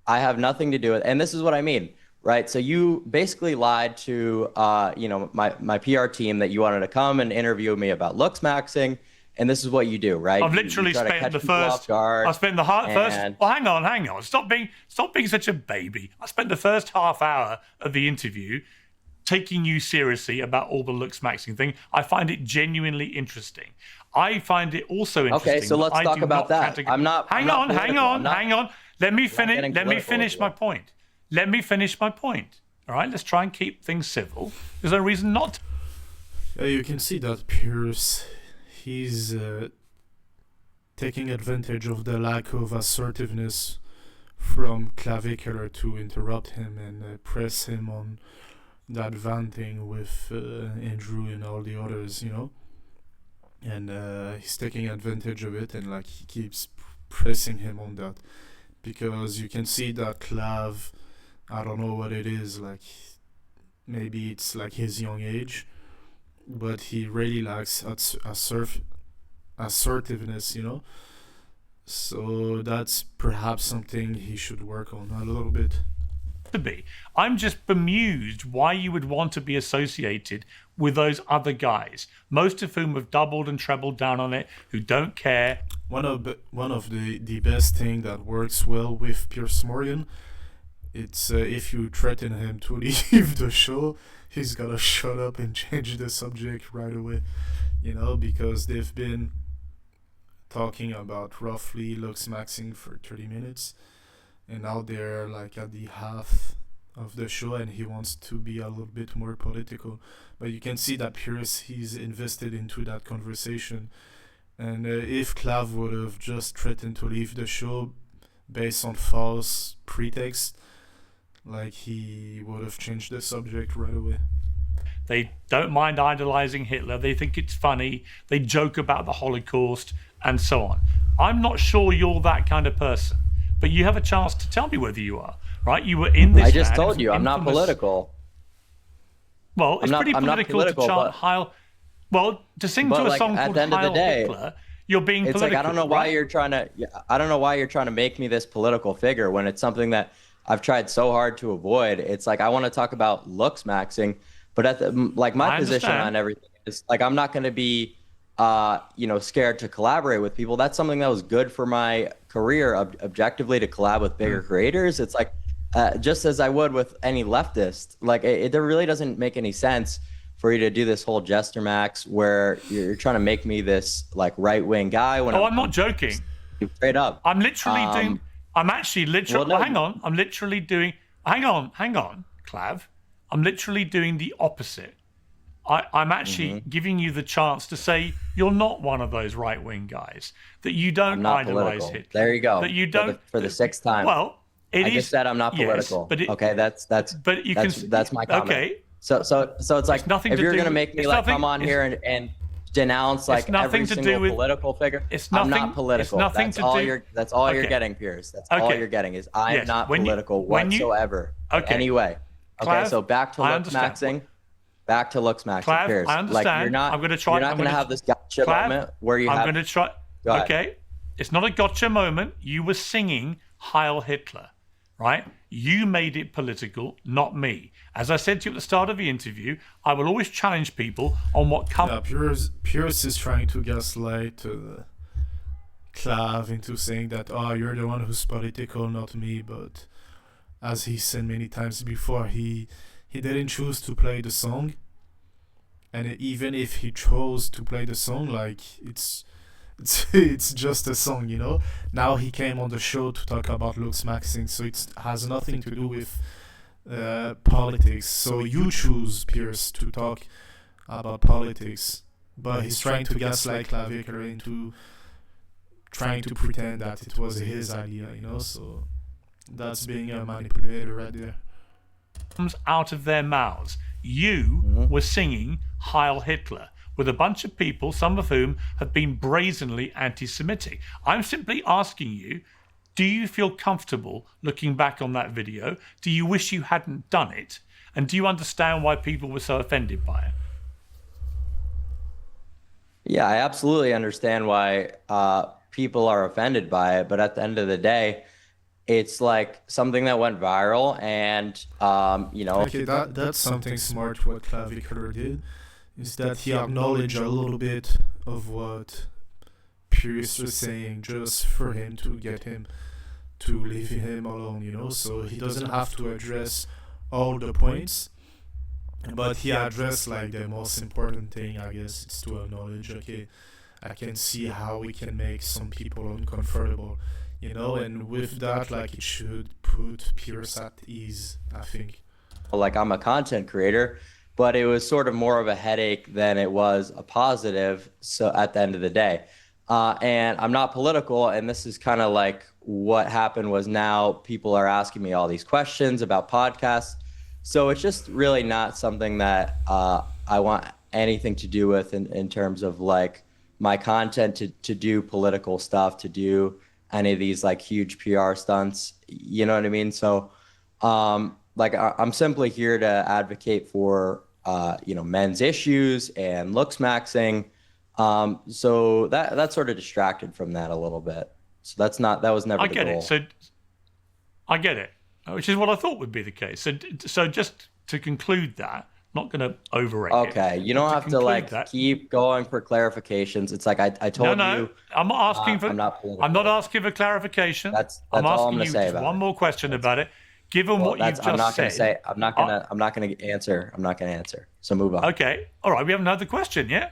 I have nothing to do with it. And this is what I mean, right? So you basically lied to, my PR team that you wanted to come and interview me about looks maxing. And this is what you do, right? I've literally spent the first. I spent the first. Well, hang on. Stop being such a baby. I spent the first half hour of the interview taking you seriously about all the looks maxing thing. I find it genuinely interesting. I find it also interesting. Okay, so let's talk about that. Hang on. Let me finish my point. All right, let's try and keep things civil. There's no reason not to. Yeah, you can see that Piers, he's taking advantage of the lack of assertiveness from Clavicular to interrupt him and press him on that van thing with Andrew and all the others, you know. And he's taking advantage of it, and like he keeps pressing him on that, because you can see that Clav, I don't know what it is, like maybe it's like his young age, but he really lacks assertiveness, you know. So that's perhaps something he should work on a little bit. To be. I'm just bemused why you would want to be associated with those other guys, most of whom have doubled and trebled down on it, who don't care. One of the best thing that works well with Piers Morgan, it's if you threaten him to leave the show, he's gotta shut up and change the subject right away, you know, because they've been talking about roughly looks maxing for 30 minutes. And now they're like at the half of the show, and he wants to be a little bit more political. But you can see that Piers, he's invested into that conversation. And if Clav would have just threatened to leave the show based on false pretext, like he would have changed the subject right away. They don't mind idolizing Hitler. They think it's funny. They joke about the Holocaust and so on. I'm not sure you're that kind of person. But you have a chance to tell me whether you are, right? You were in this. I just told you, I'm not political. Well, it's pretty political to chant Heil. Well, to sing to a song called Heil Hitler, you're being political. It's like I don't know why you're trying to. I don't know why you're trying to make me this political figure when it's something that I've tried so hard to avoid. It's like I want to talk about looks maxing, but at the like my I position understand. on everything is like I'm not going to be scared to collaborate with people. That's something that was good for my career objectively to collab with bigger creators. It's like just as I would with any leftist. Like there really doesn't make any sense for you to do this whole Jester Max where you're trying to make me this like right wing guy when I'm not joking. Straight up. I'm literally doing. I'm actually literally. Well, no. Hang on. I'm literally doing. Hang on, Clav. I'm literally doing the opposite. I'm actually giving you the chance to say you're not one of those right wing guys. That you don't idolize Hitler. There you go. That you don't for the sixth time. Well, I just said I'm not political. Yes, but okay, that's my comment. Okay. So it's like if you're gonna make me like come on here and denounce like every single political figure, I'm not political. That's all you're getting, Piers. That's all you're getting is I'm not political whatsoever. Anyway. Okay, so back to looks maxing. Back to looks maxing, Clav, Piers. I understand. Like you're not gonna have this gotcha moment where you have. I'm gonna try. Okay, it's not a gotcha moment. You were singing Heil Hitler, right? You made it political, not me. As I said to you at the start of the interview, I will always challenge people on what comes. Yeah, Piers is trying to gaslight Clav into saying that, you're the one who's political, not me. But as he said many times before, he didn't choose to play the song. And even if he chose to play the song, like it's just a song, you know. Now he came on the show to talk about looks maxing, so it has nothing to do with politics. So you choose, Piers, to talk about politics, but he's trying to gaslight Clavicular into trying to pretend that it was his idea, you know. So that's being a manipulator right there. Comes out of their mouths. You were singing Heil Hitler with a bunch of people, some of whom have been brazenly anti-Semitic. I'm simply asking you, do you feel comfortable looking back on that video? Do you wish you hadn't done it? And do you understand why people were so offended by it? Yeah, I absolutely understand why people are offended by it. But at the end of the day, it's like something that went viral and, Okay, that's something smart what Clavicular did, is that he acknowledged a little bit of what Piers was saying just for him to get him to leave him alone, you know. So he doesn't have to address all the points, but he addressed like the most important thing, I guess. It's to acknowledge, okay, I can see how we can make some people uncomfortable, you know, and with that, like, it should put Piers at ease, I think. Like, I'm a content creator, but it was sort of more of a headache than it was a positive. So at the end of the day, and I'm not political, and this is kind of like what happened was now people are asking me all these questions about podcasts. So it's just really not something that I want anything to do with in terms of like my content to do political stuff, to do any of these like huge PR stunts, you know what I mean? So like I'm simply here to advocate for men's issues and looks maxing. So that sort of distracted from that a little bit. So that was never the goal. I get it. So I get it, which is what I thought would be the case. So just to conclude that, not going to overrate it. Okay, you don't have to like keep going for clarifications. It's like I told you. No, I'm not asking for. I'm not asking for clarification. That's all I'm going to say about it. One more question about it. Given what you've just said, I'm not going to answer. So move on. Okay, all right. We have another question. Yeah.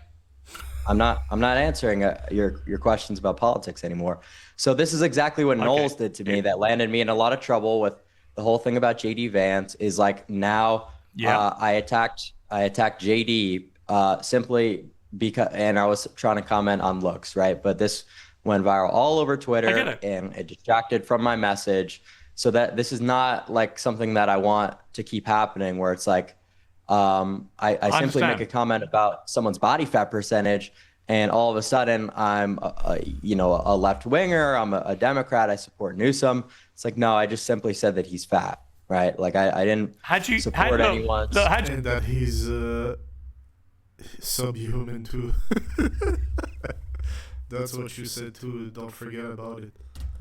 I'm not answering your questions about politics anymore. So this is exactly what Knowles did to me that landed me in a lot of trouble with the whole thing about JD Vance. Is like now I attacked JD simply because, and I was trying to comment on looks, right? But this went viral all over Twitter and it distracted from my message. So that this is not like something that I want to keep happening where it's like, I simply make a comment about someone's body fat percentage and all of a sudden I'm a left winger, I'm a Democrat, I support Newsom. It's like, no, I just simply said that he's fat, right? Like I didn't support anyone. And that he's subhuman too. That's what you said too, don't forget about it.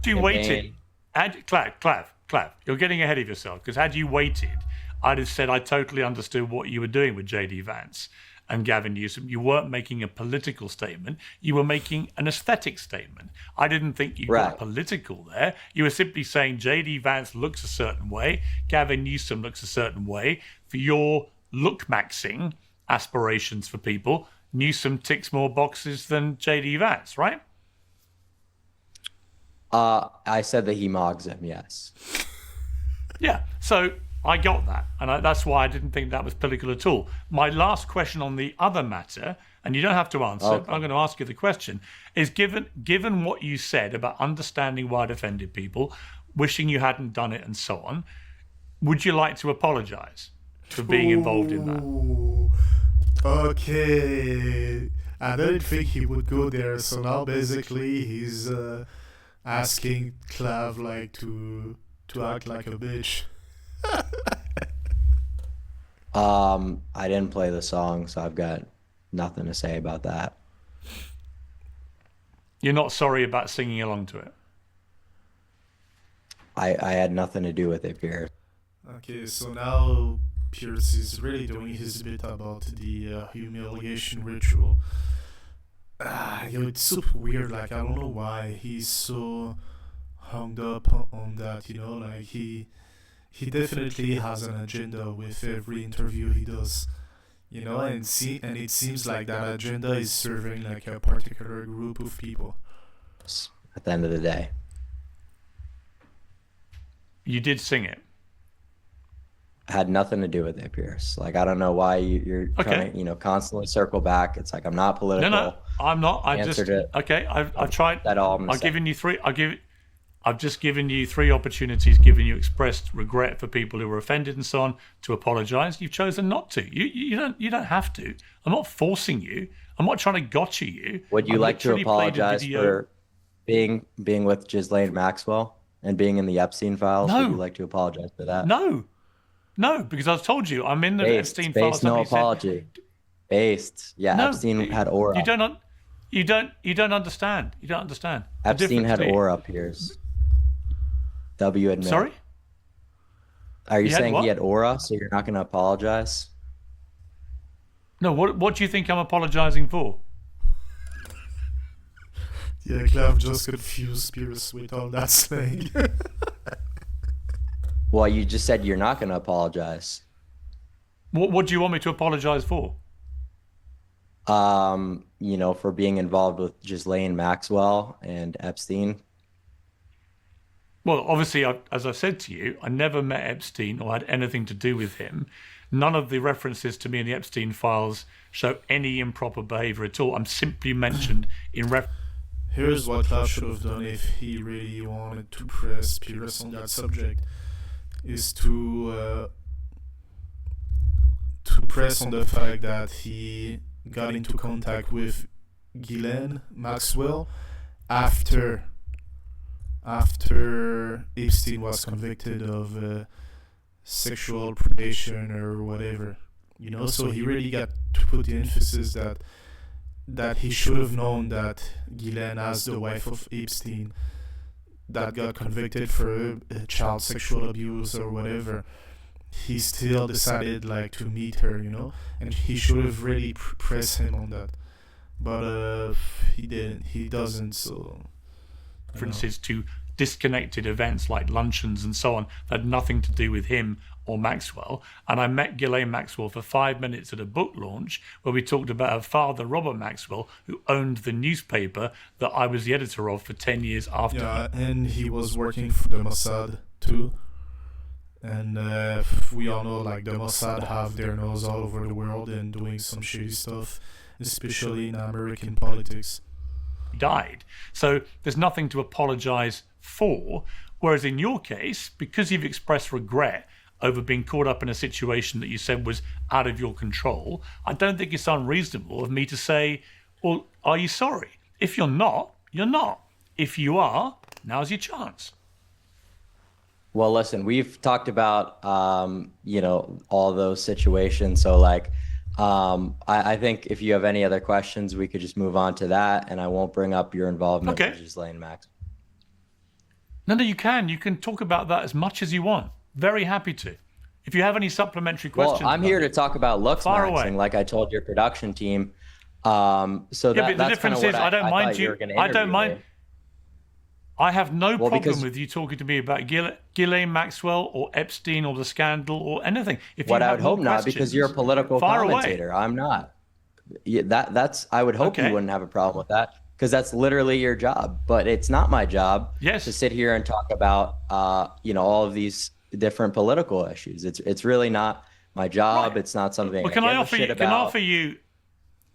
You waited. Clav, you're getting ahead of yourself, because had you waited, I'd have said I totally understood what you were doing with JD Vance and Gavin Newsom. You weren't making a political statement. You were making an aesthetic statement. I didn't think you got political there. You were simply saying JD Vance looks a certain way, Gavin Newsom looks a certain way. For your look maxing aspirations for people, Newsom ticks more boxes than JD Vance, right? I said that he mogs him, yes. Yeah, so I got that, and that's why I didn't think that was political at all. My last question on the other matter, and you don't have to answer, Okay. I'm going to ask you the question, is given what you said about understanding why it offended people, wishing you hadn't done it and so on, would you like to apologize for being involved in that? Ooh, okay. I didn't think he would go there, so now basically he's asking Clav like to act like a bitch. I didn't play the song, so I've got nothing to say about that. You're not sorry about singing along to it? I had nothing to do with it, Piers. Okay, so now Piers is really doing his bit about the humiliation ritual. It's super weird. Like, I don't know why he's so hung up on that. Like he definitely has an agenda with every interview he does. And it seems like that agenda is serving like a particular group of people. At the end of the day, You did sing it. had nothing to do with it, Piers. Like, I don't know why you're trying to, constantly circle back. It's like, I'm not political. No, I'm not. I just Answered it. okay. I've tried. That all I'm gonna I've say. given you three. I've just given you three opportunities, given you expressed regret for people who were offended and so on, to apologise. You've chosen not to. You don't have to. I'm not forcing you. I'm not trying to gotcha you. Would you I've like to literally played a apologize video. for being with Ghislaine Maxwell and being in the Epstein files? No. Would you like to apologize for that? No, because I've told you I'm in the Epstein files. Based, no Somebody said- apology. Based, yeah. No, Epstein had aura. You don't understand. You don't understand. The Epstein had difference aura, Piers. W admit. Sorry? Are you He had saying what? he had aura, so you're not going to apologize? No, what do you think I'm apologising for? Yeah, Clav just confused Piers with all that slang. Well, you just said you're not going to apologize. What do you want me to apologise for? For being involved with Ghislaine Maxwell and Epstein. Well, obviously, as I said to you, I never met Epstein or had anything to do with him. None of the references to me in the Epstein files show any improper behaviour at all. I'm simply mentioned in reference. Here's what Clav should have done if he really wanted to press Piers on that subject, is to press on the fact that he got into contact with Ghislaine Maxwell after Epstein was convicted of sexual predation or whatever. So he really got to put the emphasis that he should have known that Ghislaine, as the wife of Epstein, that got convicted for child sexual abuse or whatever, he still decided like to meet her, and he should have really pressed him on that, but he didn't. He doesn't. So References to disconnected events like luncheons and so on that had nothing to do with him or Maxwell. And I met Ghislaine Maxwell for 5 minutes at a book launch where we talked about her father, Robert Maxwell, who owned the newspaper that I was the editor of for 10 years after. Yeah, and he was working for the Mossad too. And we all know like the Mossad have their nose all over the world and doing some shady stuff, especially in American politics. Died. So there's nothing to apologise for. Whereas in your case, because you've expressed regret over being caught up in a situation that you said was out of your control, I don't think it's unreasonable of me to say, well, are you sorry? If you're not, you're not. If you are, now's your chance. Well, listen, we've talked about, all those situations. So, I think if you have any other questions, we could just move on to that, and I won't bring up your involvement Okay. with Ghislaine Maxwell. No, you can. You can talk about that as much as you want. Very happy to. If you have any supplementary Well, questions, I'm here to talk about looks far maxing, away. like I told your production team. So Yeah, that's but the kind of difference what is, I don't I mind thought you you. were going to I don't interview mind. me. I have no Well, problem because with you talking to me about Ghislaine Maxwell or Epstein or the scandal or anything. If you what I have would more hope not, because you're a questions, political far away. commentator. I'm not. Yeah, that's I would hope you Okay. wouldn't have a problem with that, because that's literally your job. But it's not my job to Yes. sit here and talk about all of these different political issues. It's really not my job. Right. It's not something Well, I can I give a offer shit you? Can I about. offer you?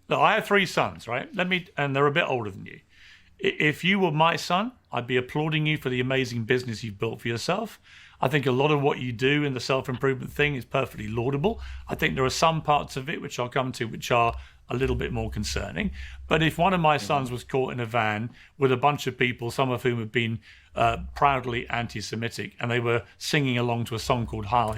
Look, I have 3 sons, right? And they're a bit older than you. If you were my son, I'd be applauding you for the amazing business you've built for yourself. I think a lot of what you do in the self-improvement thing is perfectly laudable. I think there are some parts of it, which I'll come to, which are a little bit more concerning. But if one of my sons was caught in a van with a bunch of people, some of whom have been proudly anti-Semitic, and they were singing along to a song called Heil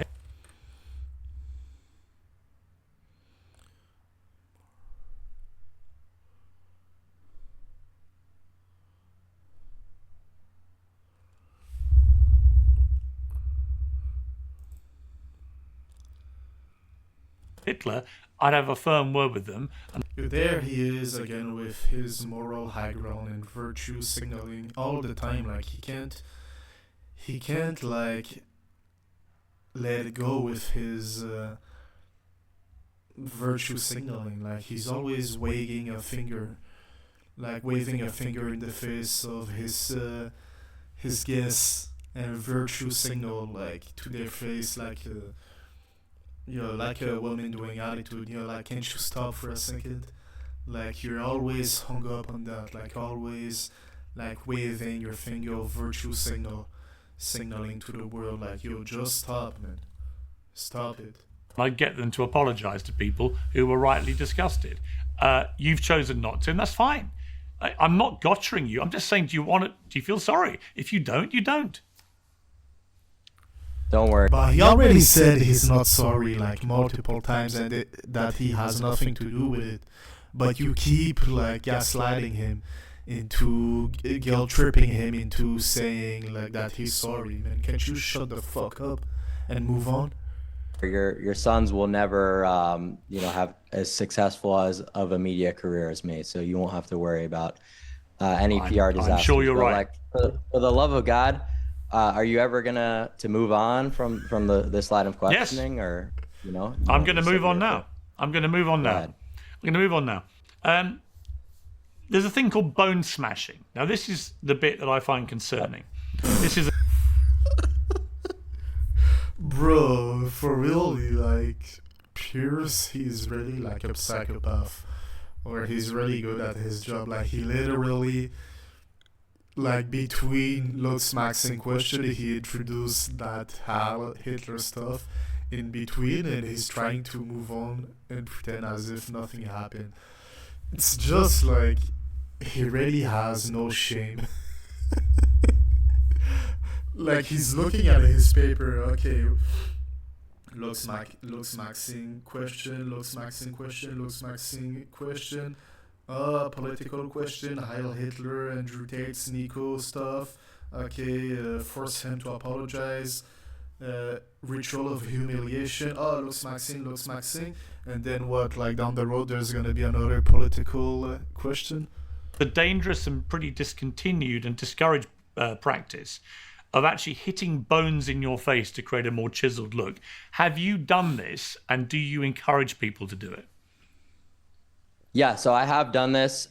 Hitler, I'd have a firm word with them. And There he is again with his moral high ground and virtue signaling all the time. Like he can't like let it go with his virtue signaling. Like he's always waving a finger in the face of his guests and virtue signal like to their face, like like a woman doing attitude. Like, can't you stop for a second? Like you're always hung up on that. Like always, like waving your finger of virtue signaling to the world. Like, yo, just stop, man. Stop it. I'd get them to apologise to people who were rightly disgusted. You've chosen not to, and that's fine. I'm not gotchering you. I'm just saying, do you feel sorry? If you don't, you don't. Don't worry. But he already said he's not sorry like multiple times, and that he has nothing to do with it. But you keep like gaslighting him into guilt tripping him into saying like that he's sorry, man. Can't you shut the fuck up and move on? Your sons will never have as successful as of a media career as me, so you won't have to worry about any PR disasters. I'm sure you're But, right. like, for the love of God, are you ever gonna move on from this line of questioning? Yes. Or I'm going to move on now. I'm going to move on now. ahead. I'm going to move on now. There's a thing called bone smashing. Now, this is the bit that I find concerning. This is Bro, for real, like Piers, he's really like a psychopath, or he's really good at his job. Like he literally, like between looks maxing question, he introduced that Heil Hitler stuff in between, and he's trying to move on and pretend as if nothing happened. It's just like he really has no shame. Like he's looking at his paper. Okay, looks maxing question, looks maxing question, looks maxing question. Political question, Heil Hitler, Andrew Tate's Nico stuff. Okay, force him to apologize. Ritual of humiliation. Looks maxing. And then what? Like down the road, there's gonna be another political question. the dangerous and pretty discontinued and discouraged practice of actually hitting bones in your face to create a more chiseled look. Have you done this, and do you encourage people to do it? Yeah, so I have done this.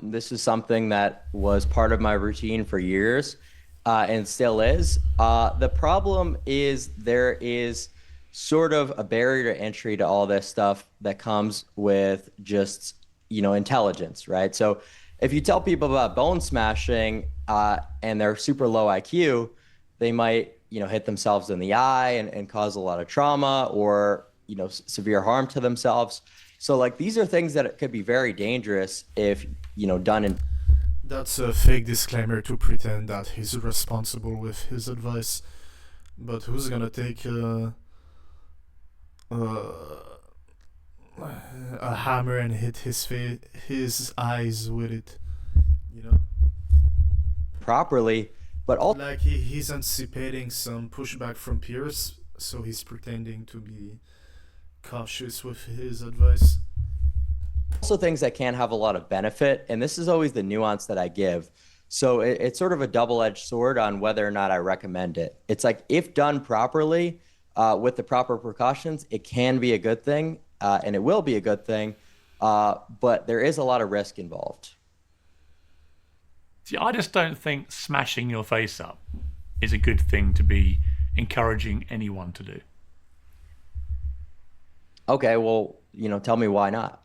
This is something that was part of my routine for years, and still is. The problem is there is sort of a barrier to entry to all this stuff that comes with just, intelligence, right? So if you tell people about bone smashing and they're super low IQ, they might, hit themselves in the eye and cause a lot of trauma or, severe harm to themselves. So like these are things that could be very dangerous if, done in. That's a fake disclaimer to pretend that he's responsible with his advice. But who's gonna take a hammer and hit his eyes with it? Properly, But also, Like he's anticipating some pushback from Piers, so he's pretending to be cautious with his advice. things that can have a lot of benefit, and this is always the nuance that I give. So it's sort of a double-edged sword on whether or not I recommend it. It's like if done properly, with the proper precautions, it can be a good thing, and it will be a good thing, but there is a lot of risk involved. See, I just don't think smashing your face up is a good thing to be encouraging anyone to do. Okay, well, tell me why not.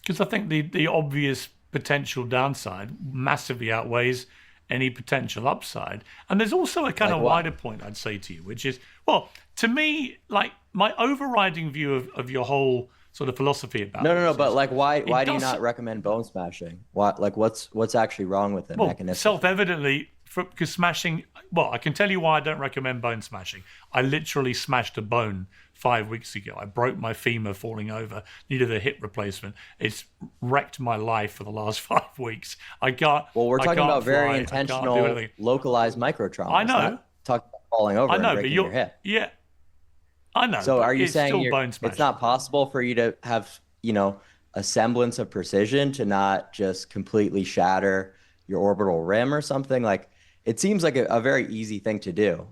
Because I think the obvious potential downside massively outweighs any potential upside. And there's also a kind of wider point I'd say to you, which is, well, to me, like my overriding view of your whole sort of philosophy about no, but like why do you not recommend bone smashing? What's actually wrong with it mechanistically? Self-evidently, because smashing, well, I can tell you why I don't recommend bone smashing. I literally smashed a bone 5 weeks ago. I broke my femur falling over, needed a hip replacement. It's wrecked my life for the last 5 weeks. I can't. Well, we're talking about very fly, intentional, localized microtrauma. I know. Not talking about falling over and breaking your hip. Yeah, I know. So are you saying it's not possible for you to have, a semblance of precision to not just completely shatter your orbital rim or something? Like, it seems like a very easy thing to do.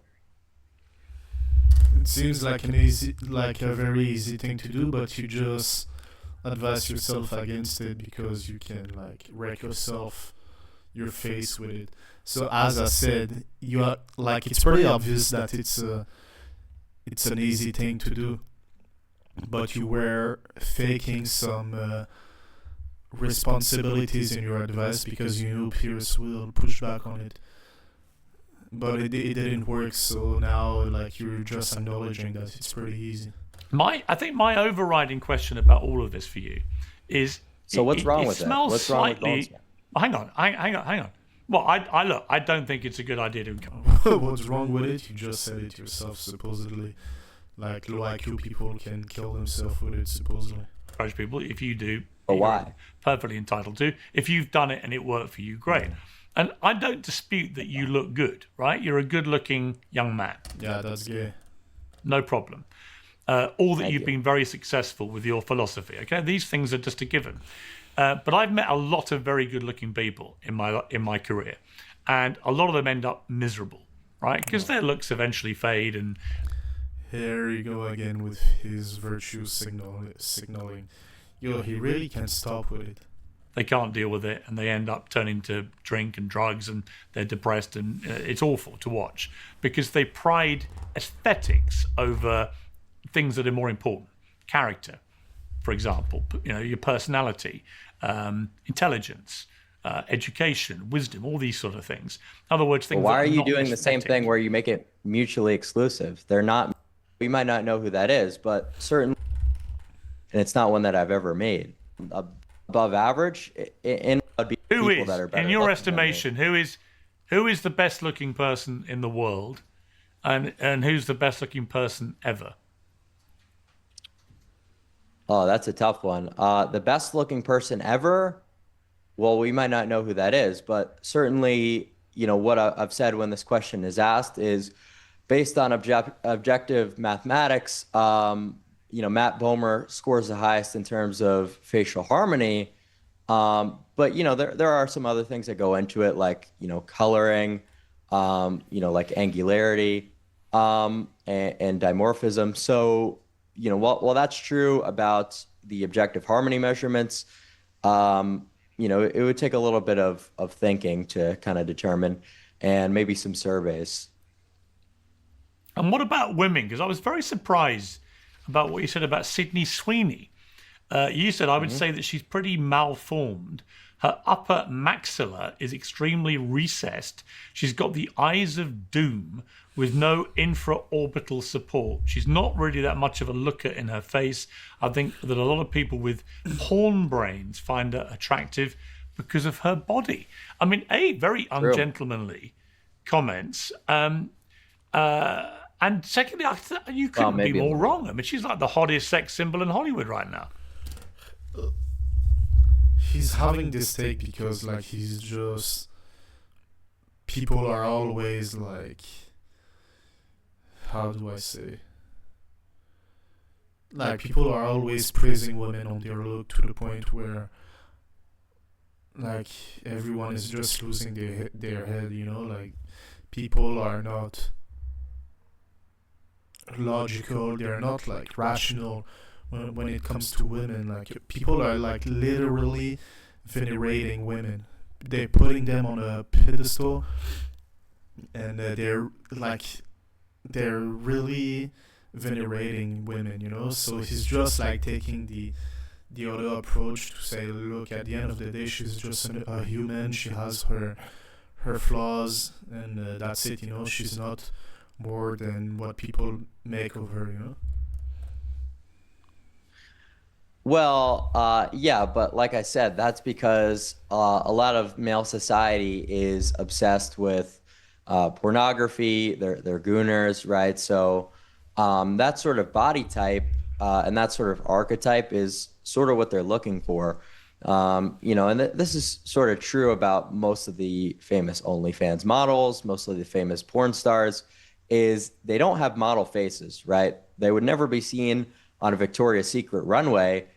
It seems like a very easy thing to do, but you just advise yourself against it because you can like wreck your face with it. So as I said, you are like it's pretty obvious that it's an easy thing to do, but you were faking some responsibilities in your advice because you knew Piers will push back on it. But it didn't work, so now like you're just acknowledging that it's pretty easy. I think my overriding question about all of this for you is, so what's wrong with it? What's wrong with bone smashing? Hang on. Well, I don't think it's a good idea to. What's wrong with it? You just said it yourself. Supposedly, like low IQ people can kill themselves with it. Supposedly, encourage people. If you do, but why? Perfectly entitled to. If you've done it and it worked for you, great. Yeah. And I don't dispute that you look good, right? You're a good-looking young man. Yeah, that's gay. No problem. Or that you've been very successful with your philosophy. Okay, these things are just a given. But I've met a lot of very good-looking people in my career, and a lot of them end up miserable, right? Because their looks eventually fade. And here you go again with his virtue signaling. He really can't stop with it. They can't deal with it, and they end up turning to drink and drugs, and they're depressed, and it's awful to watch because they pride aesthetics over things that are more important. Character, for example, your personality, intelligence, education, wisdom, all these sort of things. In other words, things. Why are you doing the same thing where you make it mutually exclusive? They're not. We might not know who that is, but certainly, and it's not one that I've ever made. Above average, and who is, that are better in your estimation, who is the best looking person in the world, and who's the best looking person ever? Oh, that's a tough one. The best looking person ever, well, we might not know who that is, but certainly, what I've said when this question is asked is based on objective mathematics. Matt Bomer scores the highest in terms of facial harmony. But, there are some other things that go into it, like, coloring, like angularity, and dimorphism. So, while that's true about the objective harmony measurements, it would take a little bit of thinking to kind of determine, and maybe some surveys. And what about women? Because I was very surprised about what you said about Sydney Sweeney. You said, I would say that she's pretty malformed. Her upper maxilla is extremely recessed. She's got the eyes of doom with no infraorbital support. She's not really that much of a looker in her face. I think that a lot of people with porn brains find her attractive because of her body. I mean, very ungentlemanly comments. And secondly, you couldn't be more wrong. I mean, she's like the hottest sex symbol in Hollywood right now. He's having this take because, like, he's just people are always like, how do I say? Like people are always praising women on their look to the point where like everyone is just losing their head, you know, like people are not logical, they're not like rational when it comes to women. Like people are like literally venerating women, they're putting them on a pedestal, and they're really venerating women, you know. So he's just like taking the other approach to say, look, at the end of the day, she's just a human. She has her flaws, and that's it, you know. She's not more than what people make of her, you know. Well, yeah, but like I said, that's because a lot of male society is obsessed with pornography. They're gooners, right? So that sort of body type and that sort of archetype is sort of what they're looking for. And this is sort of true about most of the famous OnlyFans models, most of the famous porn stars, is they don't have model faces, right? They would never be seen on a Victoria's Secret runway.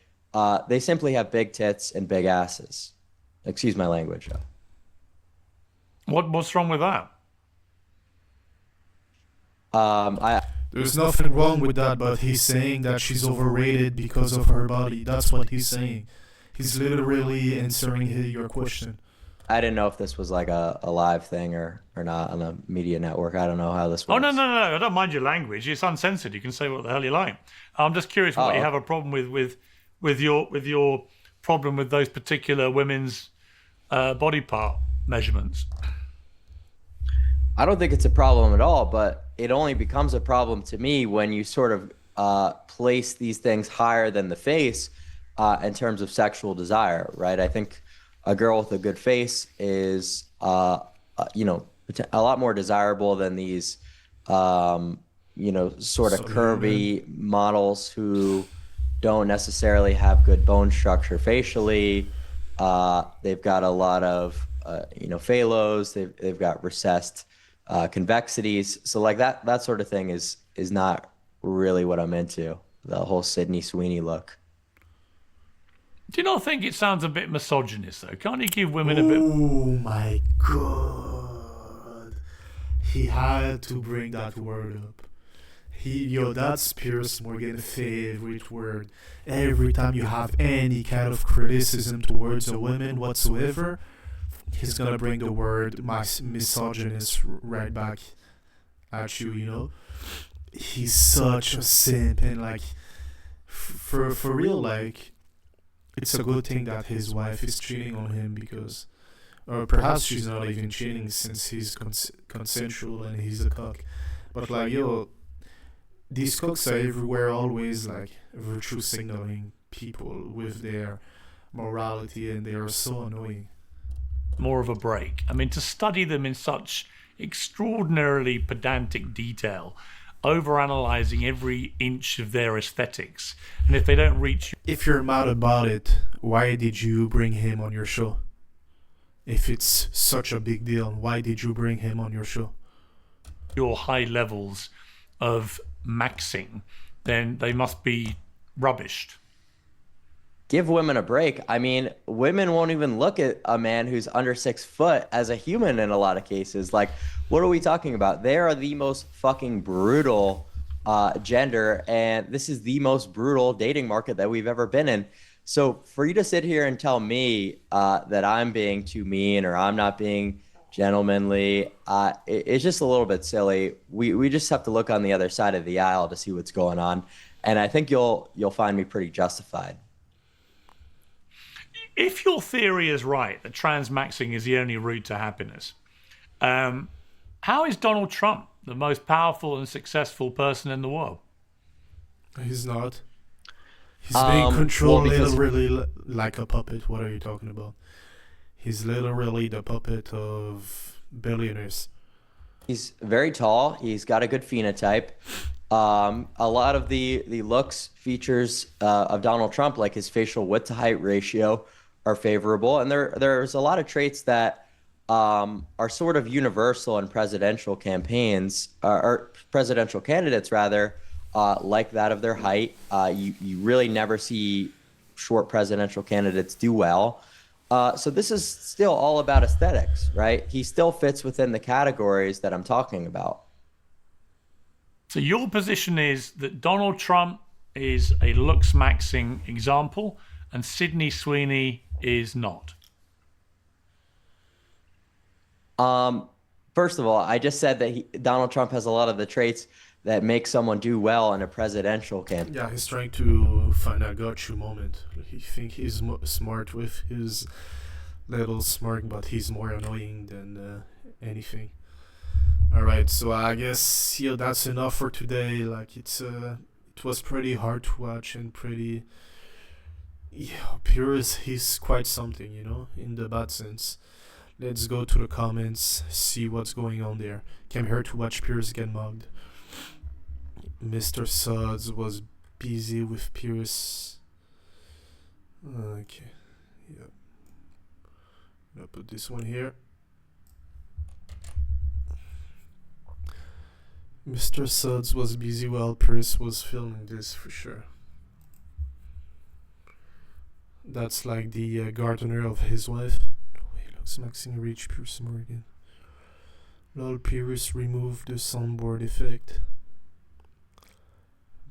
They simply have big tits and big asses. Excuse my language. What's wrong with that? I There's nothing wrong with that, but he's saying that she's overrated because of her body. That's what he's saying. He's literally answering your question. I didn't know if this was like a live thing or not on a media network. I don't know how this works. Oh, no. I don't mind your language. It's uncensored. You can say what the hell you like. I'm just curious what you have a problem with your problem with those particular women's body part measurements. I don't think it's a problem at all, but it only becomes a problem to me when you sort of place these things higher than the face in terms of sexual desire, right? I think a girl with a good face is, a lot more desirable than these, sort of curvy models who don't necessarily have good bone structure facially. They've got a lot of, phalos. They've got recessed convexities. So like that sort of thing is not really what I'm into. The whole Sydney Sweeney look. Do you not think it sounds a bit misogynist though? Can't you give women a bit? Oh my god. He had to bring that word up. That's Piers Morgan's favorite word. Every time you have any kind of criticism towards a woman whatsoever, he's gonna bring the word misogynist right back at you, you know. He's such a simp, and like for real, like it's a good thing that his wife is cheating on him, because or perhaps she's not even cheating since he's consensual and he's a cock. But like, these cocks are everywhere, always like virtue signaling people with their morality, and they are so annoying. More of a break. I mean, to study them in such extraordinarily pedantic detail, overanalyzing every inch of their aesthetics, and if they don't reach If you're mad about it, why did you bring him on your show? If it's such a big deal, why did you bring him on your show? your high levels of maxing, then they must be rubbished. Give women a break. I mean, women won't even look at a man who's under 6 foot as a human in a lot of cases. Like, what are we talking about? They are the most fucking brutal gender, and this is the most brutal dating market that we've ever been in. So for you to sit here and tell me that I'm being too mean or I'm not being gentlemanly, it's just a little bit silly. We just have to look on the other side of the aisle to see what's going on, and I think you'll find me pretty justified. If your theory is right, that transmaxing is the only route to happiness, how is Donald Trump the most powerful and successful person in the world? He's not. He's being controlled because literally like a puppet. What are you talking about? He's literally the puppet of billionaires. he's very tall. He's got a good phenotype. A lot of the looks features of Donald Trump, like his facial width to height ratio, are favorable, and there's a lot of traits that are sort of universal in presidential campaigns, or presidential candidates rather, like that of their height. You really never see short presidential candidates do well. So this is still all about aesthetics, right? He still fits within the categories that I'm talking about. So your position is that Donald Trump is a looks maxing example and Sydney Sweeney is not. First of all, I just said that Donald Trump has a lot of the traits that make someone do well in a presidential campaign. Yeah, he's trying to find a got you moment. He think he's smart with his little smirk, but he's more annoying than anything. All right, so I guess that's enough for today. Like it was pretty hard to watch and pretty. Yeah, Piers, he's quite something, in the bad sense. Let's go to the comments, see what's going on there. Came here to watch Piers get mugged. Mr. Suds was busy with Piers. Okay, yep. I'll put this one here. Mr. Suds was busy while Piers was filming this for sure. That's like the gardener of his wife. Maxing reach Piers Morgan. Lol, Piers removed the soundboard effect,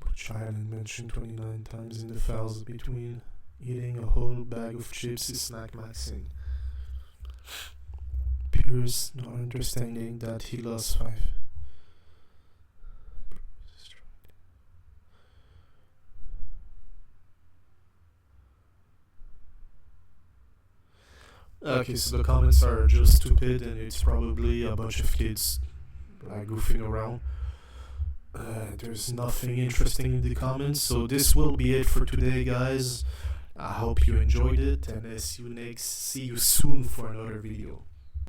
which I hadn't mentioned 29 times in the files between eating a whole bag of chips is snack maxing. Piers not understanding that he lost 5. Okay, so the comments are just stupid, and it's probably a bunch of kids like goofing around. There's nothing interesting in the comments, so this will be it for today, guys. I hope you enjoyed it, and see you soon for another video.